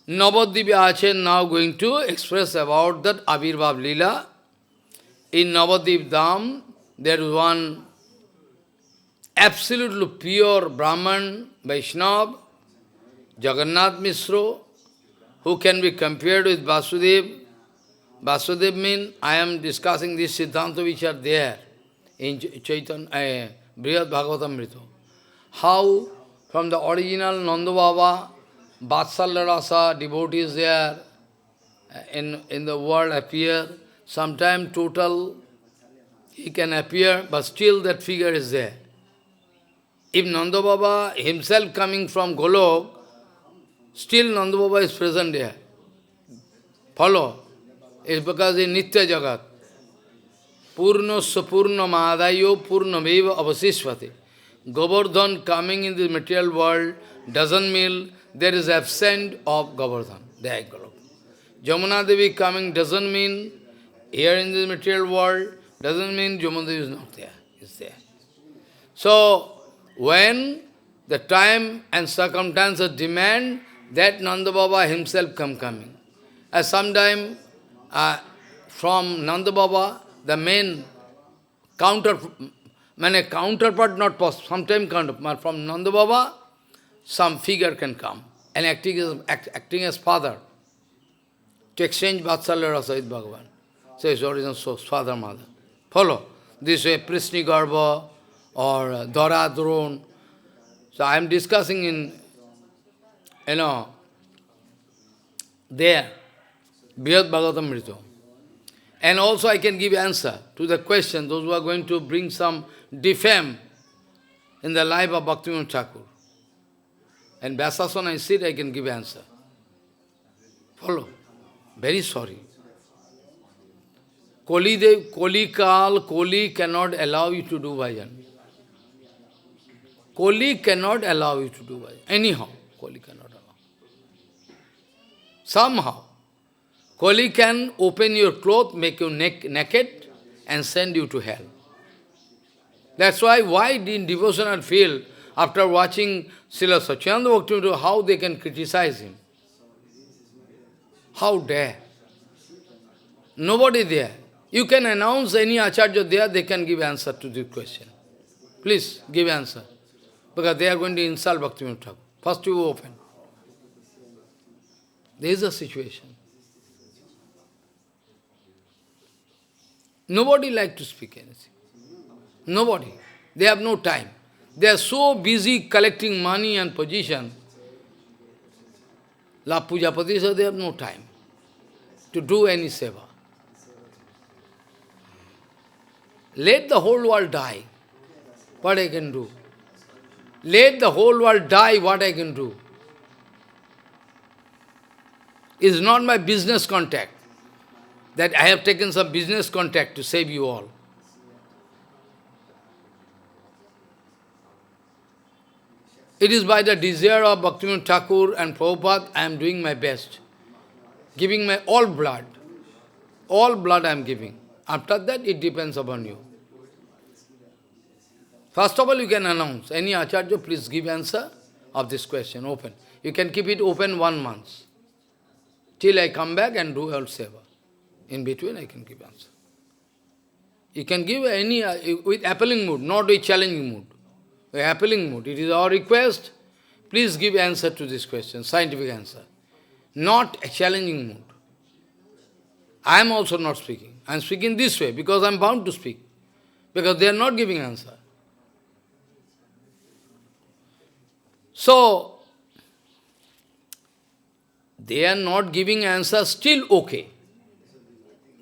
Navadvip Achen now going to express about that Avirbhav Leela. In Navadvip Dham, there is one absolutely pure Brahman, Vaishnava, Jagannath Misro, who can be compared with Vasudev. Vasudev means, I am discussing these Siddhanta which are there in Chaitanya, Brihad Bhagavatamrita. How from the original Nanda Baba, Vatsalya Rasa, devotees there in the world appear. Sometimes total, he can appear, but still that figure is there. If Nanda Baba himself coming from Golok, still Nanda Baba is present there. Follow? It's because in Nitya Jagat. Purnasya Purna Mahadayo Purnameva Avasishvati. Govardhan coming in the material world doesn't mean there is absent of Govardhan. There Golok. Jamuna Devi coming doesn't mean Here in the material world, doesn't mean Jamundev is not there. It's there. So, when the time and circumstances demand, that Nanda Baba himself coming. At some time, from Nanda Baba, the main counterpart not possible, sometime counterpart, from Nanda Baba, some figure can come, and acting as father, to exchange Vatsalya Rasa with Bhagavan. So his origin source, father, mother. Follow. This way, Prishni Garbha or Dharadron. So I am discussing in, there, Brihad Bhagavatamrita. And also I can give answer to the question, those who are going to bring some defame in the life of Bhaktivinoda Thakur. And Vyasasana I sit, I can give answer. Follow. Very sorry. Koli cannot allow you to do bhajan. Koli cannot allow you to do bhajan. Anyhow, Koli cannot allow. Somehow. Koli can open your cloth, make you naked, and send you to hell. That's why in devotional field, after watching Srila Satchidananda Bhaktivinoda, how they can criticize him? How dare? Nobody there. You can announce any acharya there, they can give answer to this question. Please, give answer. Because they are going to insult Bhaktivinoda Thakur. First you open. There is a situation. Nobody like to speak anything. Nobody. They have no time. They are so busy collecting money and position. La Puja Pati, so they have no time to do any seva. Let the whole world die. What I can do? Let the whole world die, what I can do? It's not my business contact, that I have taken some business contact to save you all. It is by the desire of Bhaktivinoda Thakur and Prabhupada, I am doing my best. Giving my all blood. All blood I am giving. After that, it depends upon you. First of all, you can announce. Any acharya, please give answer of this question, open. You can keep it open 1 month. Till I come back and do all seva. In between, I can give answer. You can give any, with appealing mood, not with challenging mood. With appealing mood. It is our request. Please give answer to this question, scientific answer. Not a challenging mood. I am also not speaking. I am speaking this way because I am bound to speak. Because they are not giving answer. So, they are not giving answer, still okay.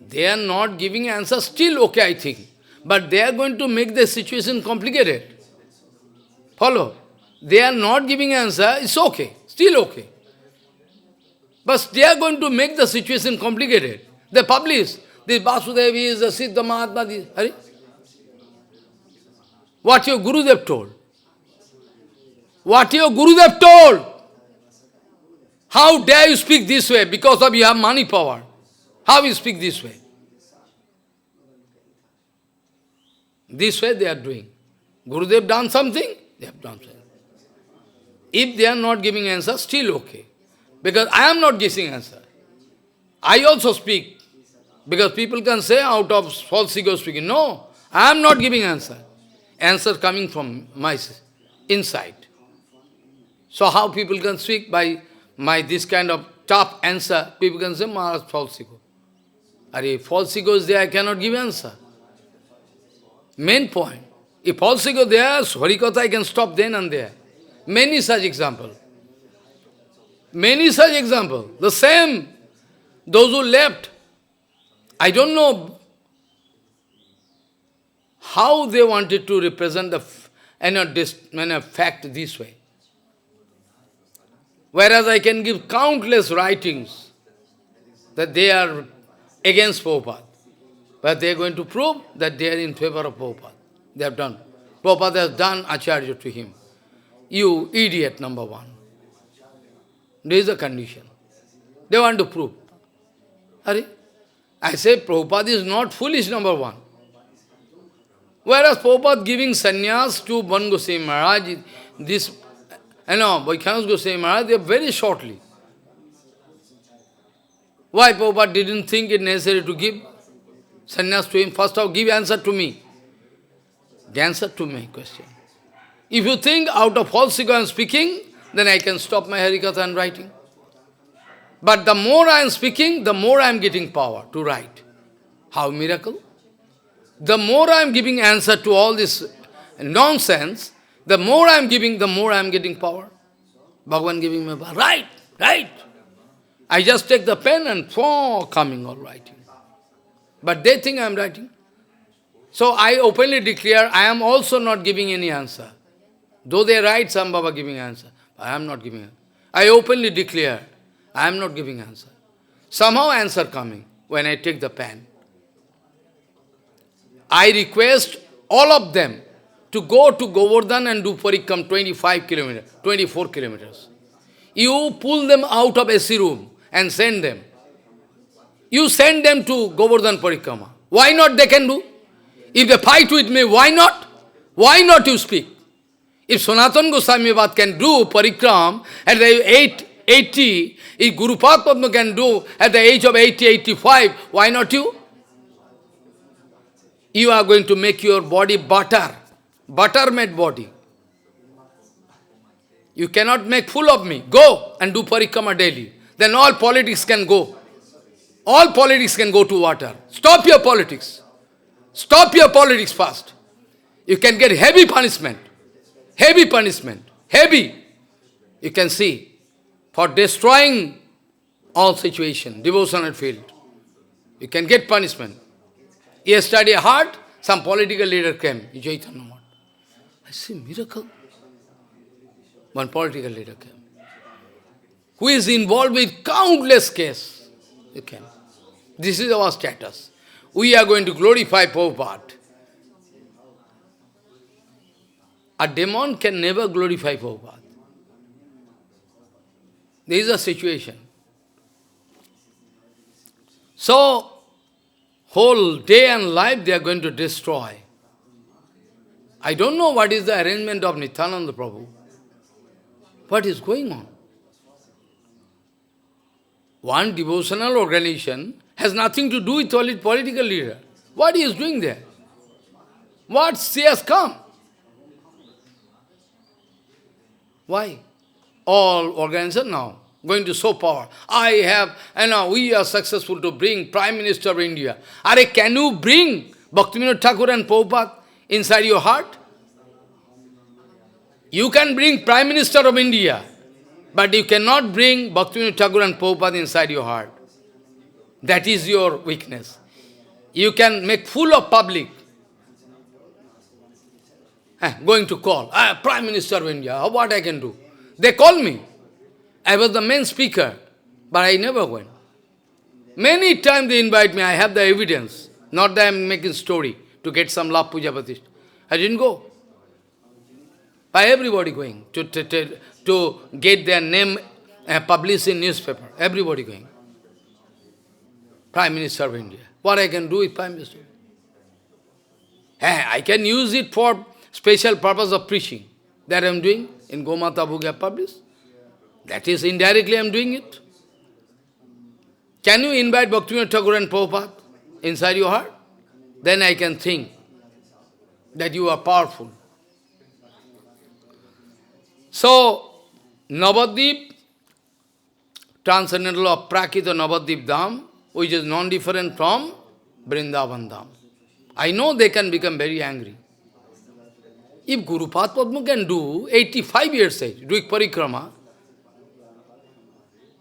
They are not giving answer, still okay, I think. But they are going to make the situation complicated. Follow? They are not giving answer, it's okay, still okay. But they are going to make the situation complicated. They publish, this Vasudevi is a Siddha Mahatma. What your Gurudev told? What your Gurudev told? How dare you speak this way because of you have money power? How you speak this way? This way they are doing. Gurudev done something? They have done something. If they are not giving answer, still okay. Because I am not giving answer. I also speak. Because people can say out of false ego speaking. No, I am not giving answer. Answer coming from my inside. So how people can speak by my this kind of tough answer? People can say, Maharaj, false ego. If false ego is there, I cannot give answer. Main point. If false ego there, ХариКатха I can stop then and there. Many such examples. Many such examples. The same. Those who left, I don't know how they wanted to represent the fact this way. Whereas I can give countless writings that they are against Prabhupada. But they are going to prove that they are in favor of Prabhupada. They have done. Prabhupada has done acharya to him. You idiot, number one. There is a condition. They want to prove. I say Prabhupada is not foolish, number one. Whereas Prabhupada giving sannyas to Ban Goswami Maharaj, this, Vaikhanus Goswami Maharaj, they are very shortly. Why Prabhupada didn't think it necessary to give sannyas to him? First of all, give answer to me. The answer to my question. If you think out of false ego I am speaking, then I can stop my Harikatha and writing. But the more I am speaking, the more I am getting power to write. How miracle? The more I am giving answer to all this nonsense, the more I am giving, the more I am getting power. Bhagavan giving me power. Right. I just take the pen and coming all writing. But they think I am writing. So I openly declare, I am also not giving any answer. Though they write, some Baba giving answer. I am not giving answer. I openly declare, I am not giving answer. Somehow answer coming when I take the pen. I request all of them to go to Govardhan and do parikram 25 kilometers, 24 kilometers. You pull them out of AC room and send them. You send them to Govardhan parikrama. Why not they can do? If they fight with me, why not? Why not you speak? If Sanatana Goswami Bhat can do parikram at the age 80, if Guru Padma can do at the age of 80, 85, why not you? You are going to make your body butter-made body. You cannot make fool of me. Go and do parikrama daily. Then all politics can go. All politics can go to water. Stop your politics. Stop your politics first. You can get heavy punishment. Heavy punishment. Heavy. You can see. For destroying all situation, devotional field. You can get punishment. Yesterday I heard some political leader came. Chaitanya. I say, miracle. One political leader came. Who is involved with countless cases. You can. This is our status. We are going to glorify Prabhupada. A demon can never glorify Prabhupada. There is a situation. So, whole day and life they are going to destroy. I don't know what is the arrangement of Nityananda Prabhu. What is going on? One devotional organization has nothing to do with political leader. What he is doing there? What she has come? Why? All organizations now going to show power. We are successful to bring Prime Minister of India. Can you bring Bhaktivinoda Thakur and Prabhupada inside your heart? You can bring Prime Minister of India, but you cannot bring Bhaktivinoda Thakur and Prabhupada inside your heart. That is your weakness. You can make fool of public. Going to call, Prime Minister of India, what I can do? They call me. I was the main speaker, but I never went. Many times they invite me, I have the evidence. Not that I am making story to get some love puja patishtha. I didn't go. By everybody going to get their name published in newspaper. Everybody going. Prime Minister of India. What I can do with Prime Minister? I can use it for special purpose of preaching. That I am doing in Gomata book I have published. That is indirectly I am doing it. Can you invite Bhaktivinoda Thakur and Prabhupada inside your heart? Then I can think that you are powerful. So, Navadvip, transcendental of Prakita Navadvip Dham, which is non-different from Vrindavan Dham. I know they can become very angry. If Guru Padma can do 85 years age, doing parikrama,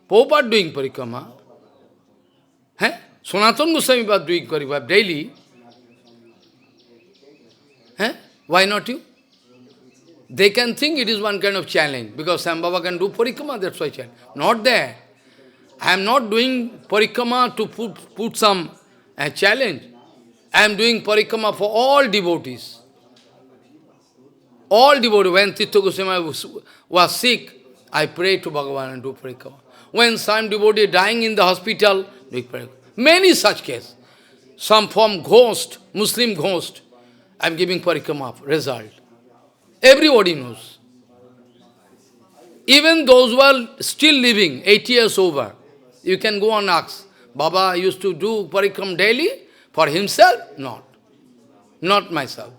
Prabhupada doing parikrama, Sanatana Goswami was doing parikrama daily, why not you? They can think it is one kind of challenge, because Sam Baba can do parikrama, that's why challenge. Not there. I am not doing parikrama to put some challenge. I am doing parikrama for all devotees. All devotees. When Tirtha Goswami was sick, I prayed to Bhagavan and do parikrama. When some devotee dying in the hospital, do parikrama. Many such cases. Some form ghost, Muslim ghost. I am giving parikrama result. Everybody knows. Even those who are still living, 80 years over, you can go and ask, Baba used to do parikram daily for himself? Not. Not myself.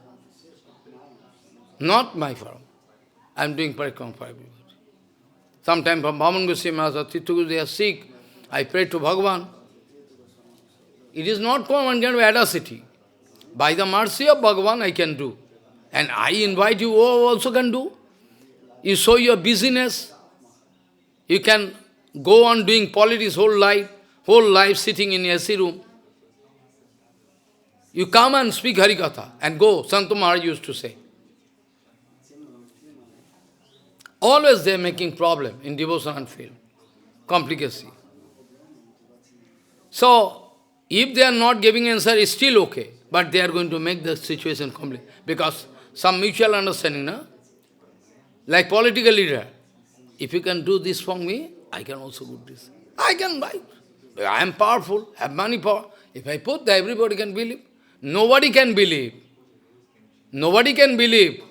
Not my firm. I am doing parikram for everybody. Sometimes from Bhaman Goswami Maharaj, Tirtha, they are sick. I pray to Bhagavan. It is not one kind of audacity. By the mercy of Bhagavan, I can do. And I invite you also can do. You show your busyness. You can go on doing politics whole life sitting in AC room. You come and speak Harikatha and go, Santa Maharaj used to say. Always they are making problem in devotional field, complicacy. So, if they are not giving answer, it's still okay. But they are going to make the situation complicated. Because some mutual understanding, no? Like political leader. If you can do this for me, I can also do this. I can buy. I am powerful, have money power. If I put, everybody can believe. Nobody can believe. Nobody can believe.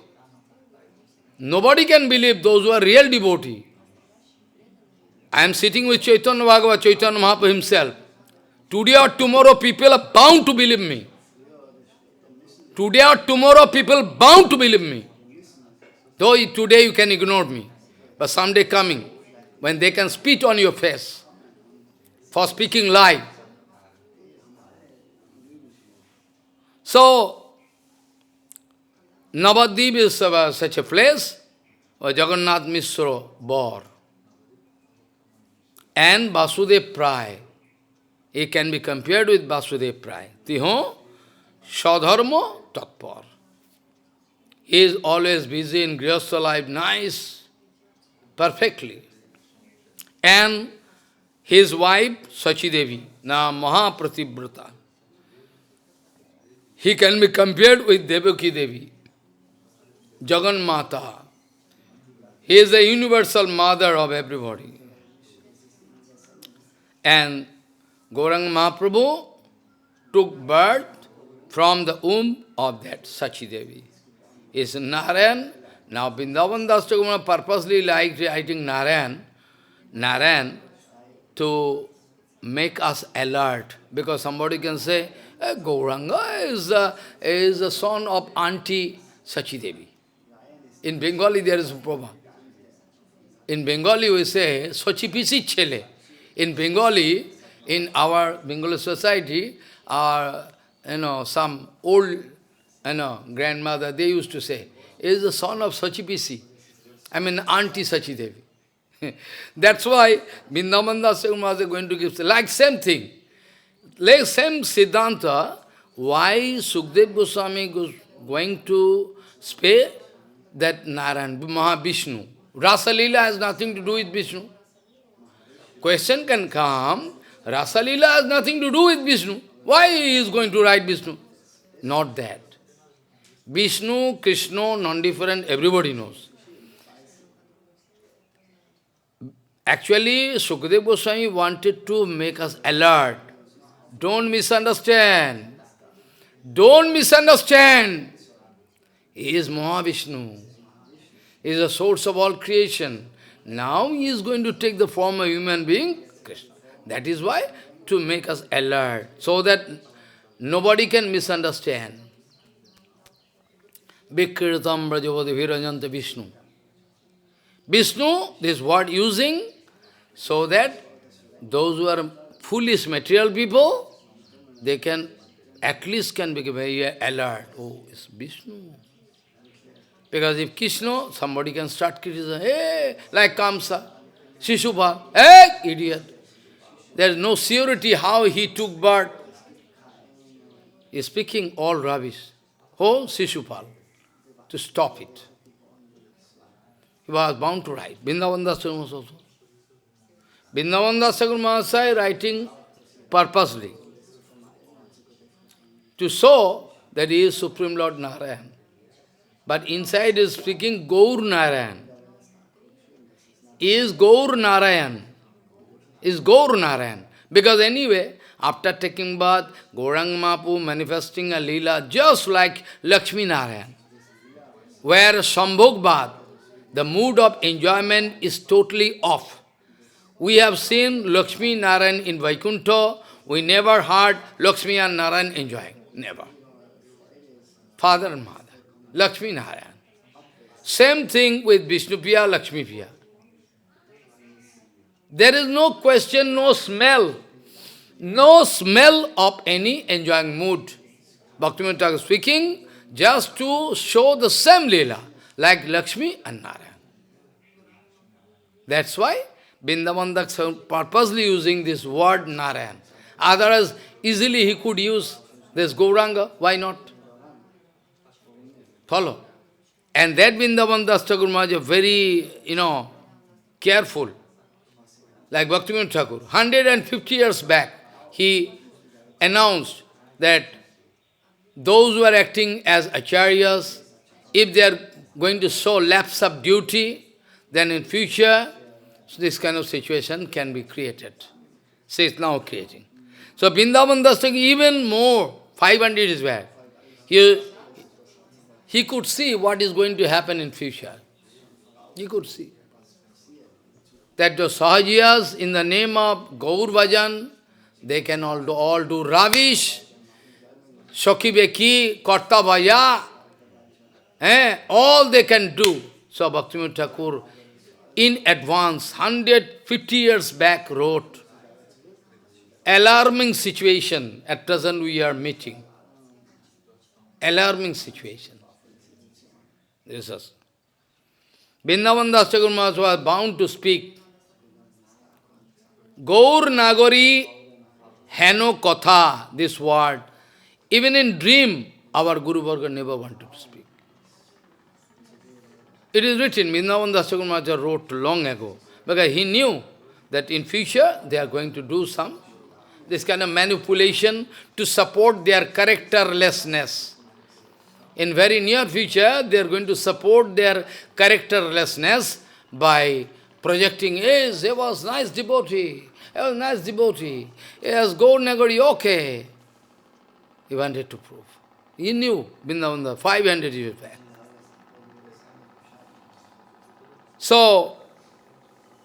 Nobody can believe those who are real devotee. I am sitting with Chaitanya Bhagavata, Chaitanya Mahaprabhu himself. Today or tomorrow people are bound to believe me. Today or tomorrow people bound to believe me. Though today you can ignore me. But someday coming, when they can spit on your face for speaking lie. So, Navadvip is such a place where Jagannath Mishra bore. And Vasudev Prai. It can be compared with Vasudev Prai. Tiho Sadharma Tatpar. He is always busy in Grihastha life, nice, perfectly. And his wife, Sachi Devi, na Mahaprativrata. He can be compared with Devaki Devi, Jagan Mata. He is the universal mother of everybody. And Gauranga Mahaprabhu took birth from the womb of that Sachi Devi. Is Narayan. Now Vrindavan Das Thakur purposely liked writing Narayan to make us alert. Because somebody can say, Gauranga is the son of Auntie Sachi Devi. In Bengali there is a proverb. In Bengali we say, Sachi Pisi Chele. In Bengali, in our Bengali society, some old grandmother, they used to say, is the son of Sachi Pisi. I mean, Auntie Sachi Devi. That's why Vrindavan Das Thakur Maharaj is going to give, like same thing. Like same Siddhanta, why Sukdev Goswami is going to spare that Narayan, Mahavishnu. Rasa Leela has nothing to do with Vishnu. Question can come, Rasa Leela has nothing to do with Vishnu. Why he is going to write Vishnu? Not that. Vishnu, Krishna, non-different, everybody knows. Actually, Sukadeva Goswami wanted to make us alert. Don't misunderstand. Don't misunderstand. He is Mahavishnu. He is the source of all creation. Now he is going to take the form of human being, Krishna. That is why, to make us alert, so that nobody can misunderstand. Vikritam Brajavati Virajanta Vishnu. Vishnu, this word using, so that those who are foolish material people, they can, at least can become very alert. Oh, it's Vishnu. Because if Krishna, somebody can start criticizing, hey, like Kamsa, Shishupal, hey, idiot. There is no surety how he took birth. He is speaking all rubbish. Oh, Shishupal, to stop it. He was bound to write. Vrindavan Das Thakur also. Vrindavan Das Thakur Mahasaya writing purposely to show that he is Supreme Lord Narayan. But inside is speaking Gaur Narayan. Is Gaur Narayan. Is Gaur Narayan. Because anyway, after taking bath, Gauranga Mahaprabhu manifesting a Leela just like Lakshmi Narayan. Where Sambhog bath, the mood of enjoyment is totally off. We have seen Lakshmi Narayan in Vaikuntha, we never heard Lakshmi and Narayan enjoying, never. Father and mother, Lakshmi Narayan. Same thing with Vishnu Priya, Lakshmi Priya. There is no question, no smell of any enjoying mood. Bhaktivinoda Thakur speaking, just to show the same Leela, like Lakshmi and Narayan. That's why Vrindavan Das purposely using this word Narayan. Otherwise, easily he could use this Gauranga, why not? Follow. And that Vrindavan Das Thakur Maharaj is very, careful. Like Bhaktivinoda Thakur, 150 years back, he announced that those who are acting as acharyas, if they are going to show lapse of duty, then in future, this kind of situation can be created. So it's now creating. So Vrindavan Das Thakur even more, 500 years back, he could see what is going to happen in future. He could see. That the Sahajiyas, in the name of Gaur Bhajan, they can all do ravish, Shokhi Beki, Karta Bhaya, all they can do. So Bhaktivinoda Thakur, in advance, 150 years back, wrote, alarming situation at present we are meeting. Alarming situation. This is. Vrindavan Das Thakur Maharaj was bound to speak. Gaur Nagari Hano Katha, this word. Even in dream, our Guru Varga never wanted to speak. It is written, Vrindavan Das Thakur Maharaj wrote long ago, because he knew that in future they are going to do this kind of manipulation to support their characterlessness. In very near future, they are going to support their characterlessness by projecting, yes, he was nice devotee, yes, Gaur Nagari, okay. He wanted to prove. He knew, Vrindavan, 500 years back. So,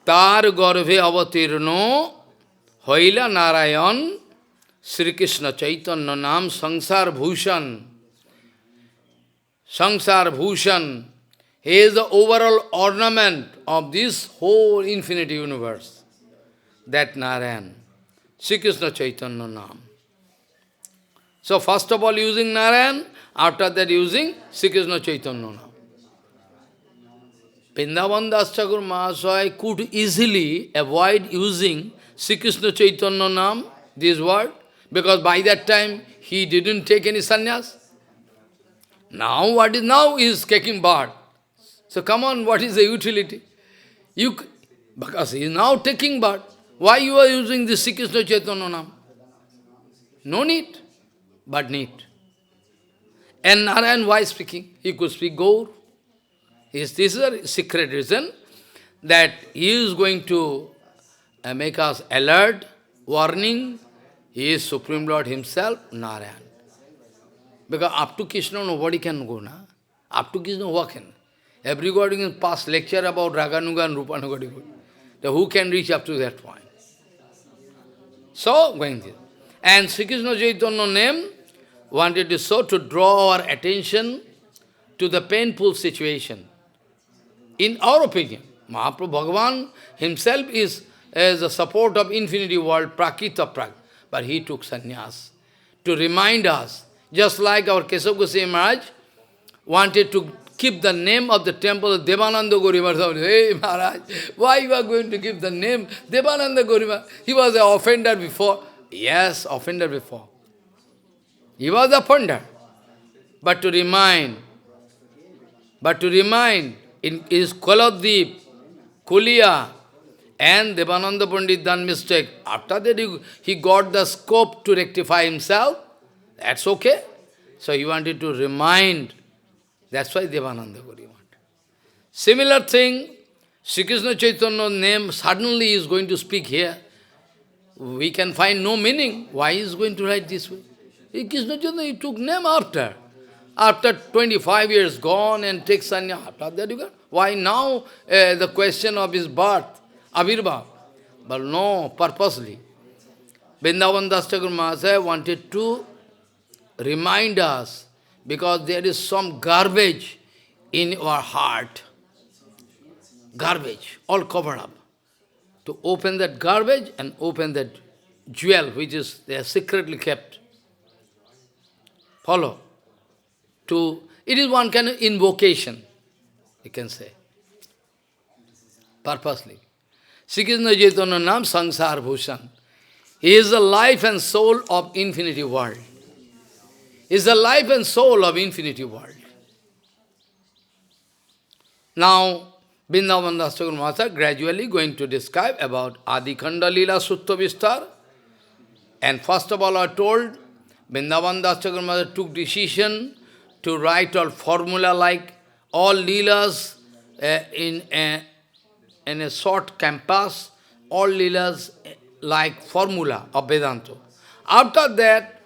Tar Garve Avatirno, Hoila Narayan, Sri Krishna Chaitanya Nam Sangsar Bhushan. Sangsar Bhushan, he is the overall ornament of this whole infinite universe. That Narayan, Sri Krishna Chaitanya Nam. So first of all using Narayan, after that using Sri Krishna Chaitanya Nam. Vrindavan Das Thakur Mahasaya could easily avoid using Sri Krishna Chaitanya Nam, this word, because by that time he didn't take any sannyas. Now, what is now is kicking bird. So come on, what is the utility? Because he is now taking bird. Why you are using this Sri Krishna Chaitanya Nam? No need, but need. And Narayan, why speaking? He could speak Gaur. This is a secret reason that he is going to make us alert, warning. He is Supreme Lord himself, Narayan. Because up to Krishna, nobody can go, na? Up to Krishna, who can? Everybody can pass lecture about Raganuga and Rupanuga. So who can reach up to that point? So, going there. And Sri Krishna Chaitanya name wanted to so to draw our attention to the painful situation. In our opinion, Mahaprabhu Bhagavan himself is the support of infinity world, Prakrita Prak. But he took sannyas to remind us. Just like our Keshav Goswami Maharaj wanted to keep the name of the temple of Devananda Gauri Maharaj. Hey Maharaj, why you are going to give the name Devananda Gauri Maharaj? He was an offender before. Yes, offender before. He was an offender. But to remind, in his Koladdeep, Kulia, and Devananda Pandit done mistake. After that he got the scope to rectify himself. That's okay. So he wanted to remind. That's why Devananda Gauri wanted. Similar thing, Sri Krishna Chaitanya's name suddenly is going to speak here. we can find no meaning. Why he is going to write this way? Krishna Chaitanya, he took name after. After 25 years gone and take sannyas. After that you can. Why now the question of his birth, Abhirbhav? But no, purposely. Vrindavan Das Thakur Mahasaya wanted to remind us, because there is some garbage in our heart. Garbage, all covered up. To open that garbage and open that jewel which is there secretly kept. Follow. It is one kind of invocation, you can say. Purposely. Sri Krishna Chaitanya Nam Sangsar Bhushan. He is the life and soul of infinity world. He is the life and soul of infinity world. Now, Vrindavan Das Thakur Mahasaya gradually going to describe about Adi Khanda Leela Sutta Vistar. And first of all, I told, Vrindavan Das Thakur Mahasaya took decision to write all formula like all Leelas in a short campus, all Leelas like formula of Vedanta. After that,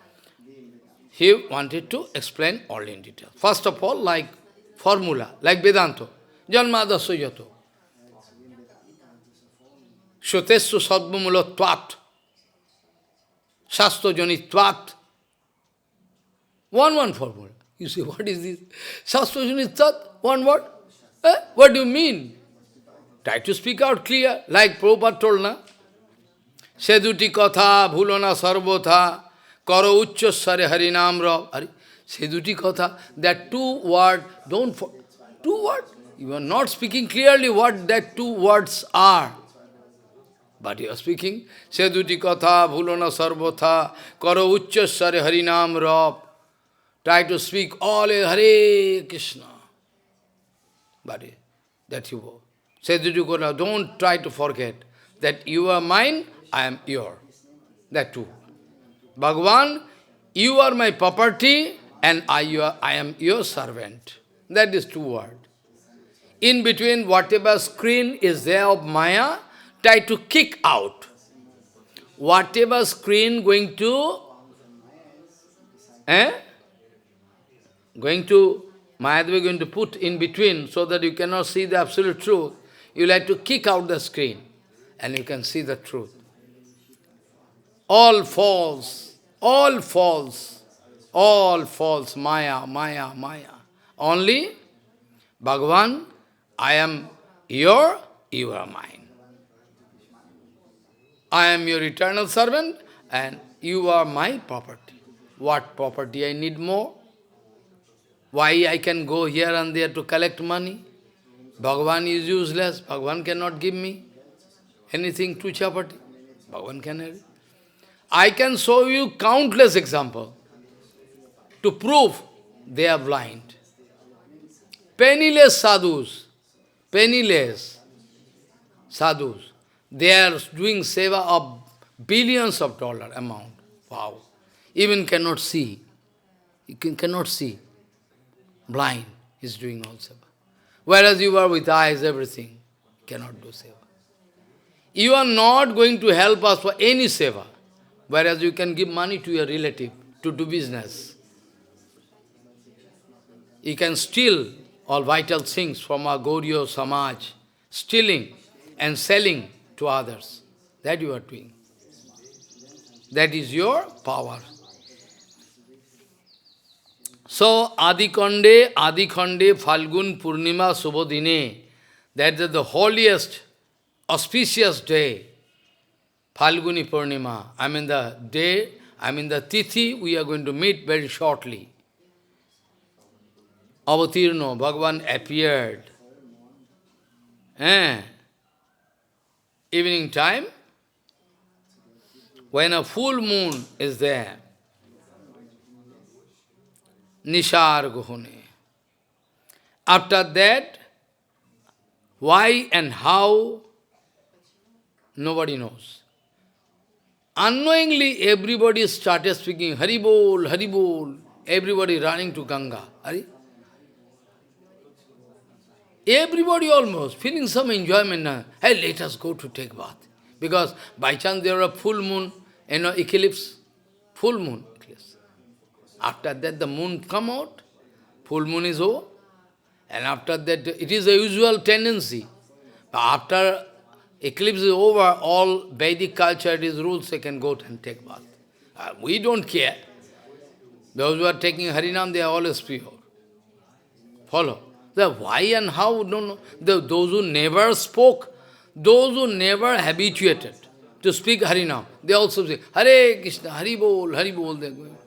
he wanted to explain all in detail. First of all, like formula, like Vedanta. Janmadasya yato. Shotessu sadbhumulo tvat. Shasto jani tvat. One formula. You say, what is this? Shasto jani tvat? One word? What do you mean? Try to speak out clear, like Prabhupada told, na? Seduti katha bhulona sarvotha karo uchchasare harinam rav. Seduti katha, that two words, don't... Two words? You are not speaking clearly what that two words are. But you are speaking, Seduti katha bhulona sarvotha karo uchchasare harinam rav. Try to speak all Hare Krishna. But that you go. Seduti katha, don't try to forget that you are mine, I am yours. That too. Bhagavan, you are my property and I am your servant. That is two words. In between, whatever screen is there of Maya, try to kick out. Whatever screen going to Mayadeva going to put in between so that you cannot see the absolute truth, you like to kick out the screen and you can see the truth. All false, all false, all false, Maya, Maya, Maya. Only Bhagavan, I am your, you are mine. I am your eternal servant and you are my property. What property I need more? Why I can go here and there to collect money? Bhagavan is useless. Bhagavan cannot give me anything to chapati. Bhagavan can have it. I can show you countless examples to prove they are blind. Penniless sadhus, penniless sadhus, they are doing seva of billions of dollar amount. Wow. Even cannot see. You cannot see. Blind is doing all seva. Whereas you are with eyes, everything, cannot do seva. You are not going to help us for any seva. Whereas you can give money to your relative to do business. You can steal all vital things from our Gauriya Samaj, stealing and selling to others. That you are doing. That is your power. So, Adikhande, Falgun, Purnima, Subodhine, that is the holiest, auspicious day. Falguni Purnima. I mean the day, I mean the Tithi, we are going to meet very shortly. Avatirno, Bhagavan appeared. Evening time, when a full moon is there, Nishar Guhune. After that, why and how, nobody knows. Unknowingly, everybody started speaking, Hari Bol, Hari Bol. Everybody running to Ganga. Hari? Everybody almost feeling some enjoyment now. Hey, let us go to take bath. Because by chance there was a full moon, eclipse, full moon eclipse. After that the moon come out, full moon is over, and after that it is a usual tendency. But after eclipse is over, all Vedic culture, it is rules, they can go and take bath. We don't care. Those who are taking Harinam, they are always pure. Follow. The why and how, don't know. Those who never spoke, those who never habituated to speak Harinam, they also say, Hare Krishna, Hari Bol, they are going.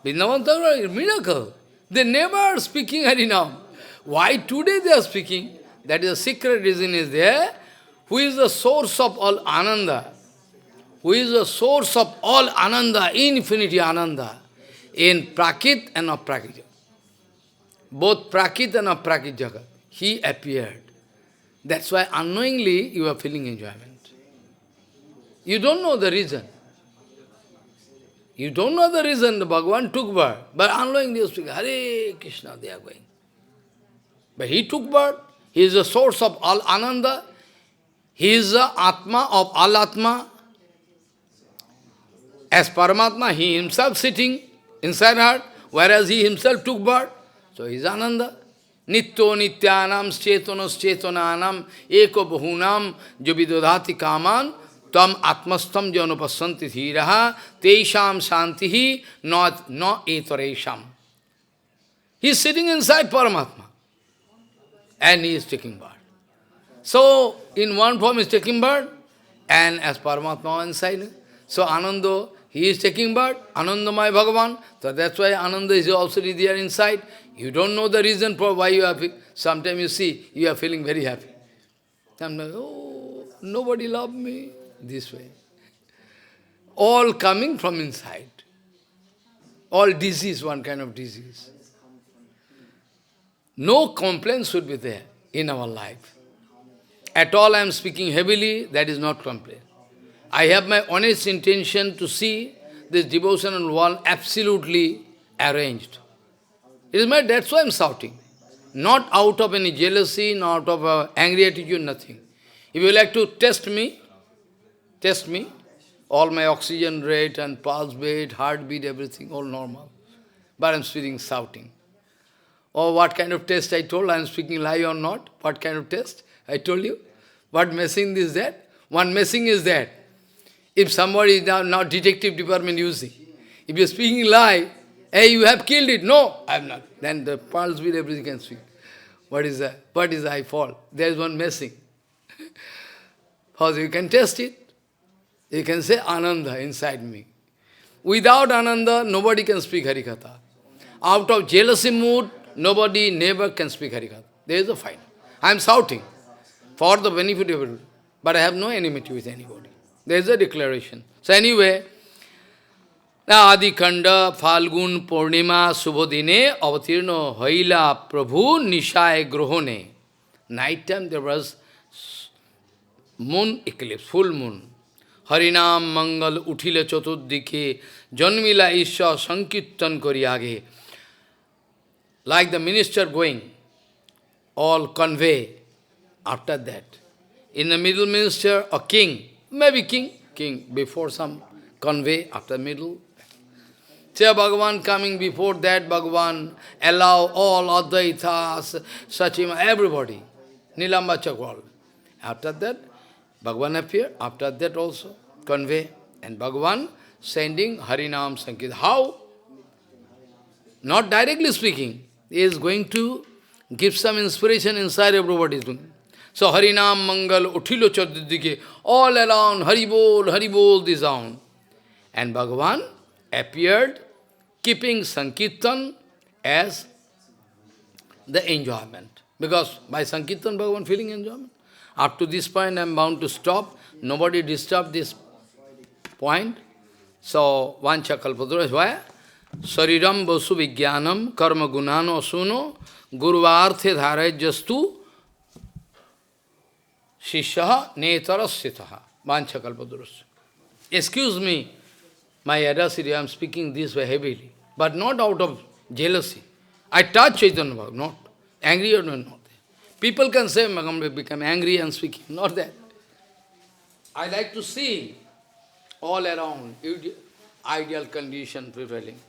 Vrindavan Thakur is a miracle. They never speaking Harinam. Why today they are speaking? That is a secret reason is there. Who is the source of all Ananda? Who is the source of all Ananda, infinity Ananda? In Prakrit and Aprakrit. Both Prakrit and Aprakrit Jagat. He appeared. That's why unknowingly you are feeling enjoyment. You don't know the reason. You don't know the reason the Bhagavan took birth. But unknowingly you speak, Hare Krishna, they are going. But he took birth. He is the source of all Ananda. He is the Atma of all Atma. As Paramatma, he himself sitting inside her, whereas he himself took birth. So he is Ananda. Nityo nityanam chetonos chetonanam eko bahunam jabidodhati kaman tam atmastam janapasanti dhiraha teisham shantihi no etaresham. He is sitting inside Paramatma and he is taking birth. So, in one form he is taking birth and as Paramatma inside. So, Ananda, he is taking birth, Anandamaya Bhagavan. So, that's why Ananda is also there inside. You don't know the reason for why you are happy. Sometimes you see, you are feeling very happy. Sometimes, oh, nobody loves me. This way. All coming from inside. All disease, one kind of disease. No complaint should be there in our life. At all I am speaking heavily, that is not complaint. I have my honest intention to see this devotional world absolutely arranged. That's why I am shouting. Not out of any jealousy, not out of angry attitude, nothing. If you like to test me, all my oxygen rate and pulse rate, heartbeat, everything, all normal. But I am speaking shouting. Or what kind of test I told, I am speaking lie or not? What kind of test? I told you. What messing is that? One messing is that. If somebody is now detective department using, if you are speaking lie, hey, you have killed it. No, I have not. Then the pulse with everything can speak. What is that? What is I fault? There is one messing. Because you can test it. You can say Ananda inside me. Without Ananda, nobody can speak Harikatha. Out of jealousy mood, nobody never can speak Harikatha. There is a fight. I am shouting for the benefit of everybody. But I have no enmity with anybody. There is a declaration. So anyway, Adi Khanda Falgun Purnima Subhodine Avatirno Haila Prabhu Nishai Grohone. Night time there was moon eclipse, full moon. Harinam Mangal Uthile Chatuddike Janmila Isha Sankirtan Koryage. Like the minister going, all convey after that. In the middle minister, a king, maybe king before some convey after middle. Say Bhagavan coming before that, Bhagavan allow all Advaitas, Sachima, everybody, Nilamba Chakwal. After that, Bhagavan appear, after that also convey. And Bhagavan sending Harinam Sankirtan. How? Not directly speaking. He is going to give some inspiration inside everybody is doing. So Harinam Mangal Uthilo Chaddidike, all around Haribol, this sound. And Bhagavan appeared keeping Sankirtan as the enjoyment. Because by Sankirtan Bhagavan feeling enjoyment. Up to this point I am bound to stop. Nobody disturb this point. So Vancha Kalpadura, why? Sariram Vasu Vijnanam Karma Gunano Asuno Guruvarthe Dharajyastu Shishaha Netarasitaha Vancha Kalpadurus. Excuse me, my audacity, I am speaking this way heavily, but not out of jealousy. I touch Chaitanya Bhagavan, not angry or not. People can say, I'm going to become angry and speaking, not that. I like to see all around ideal condition prevailing.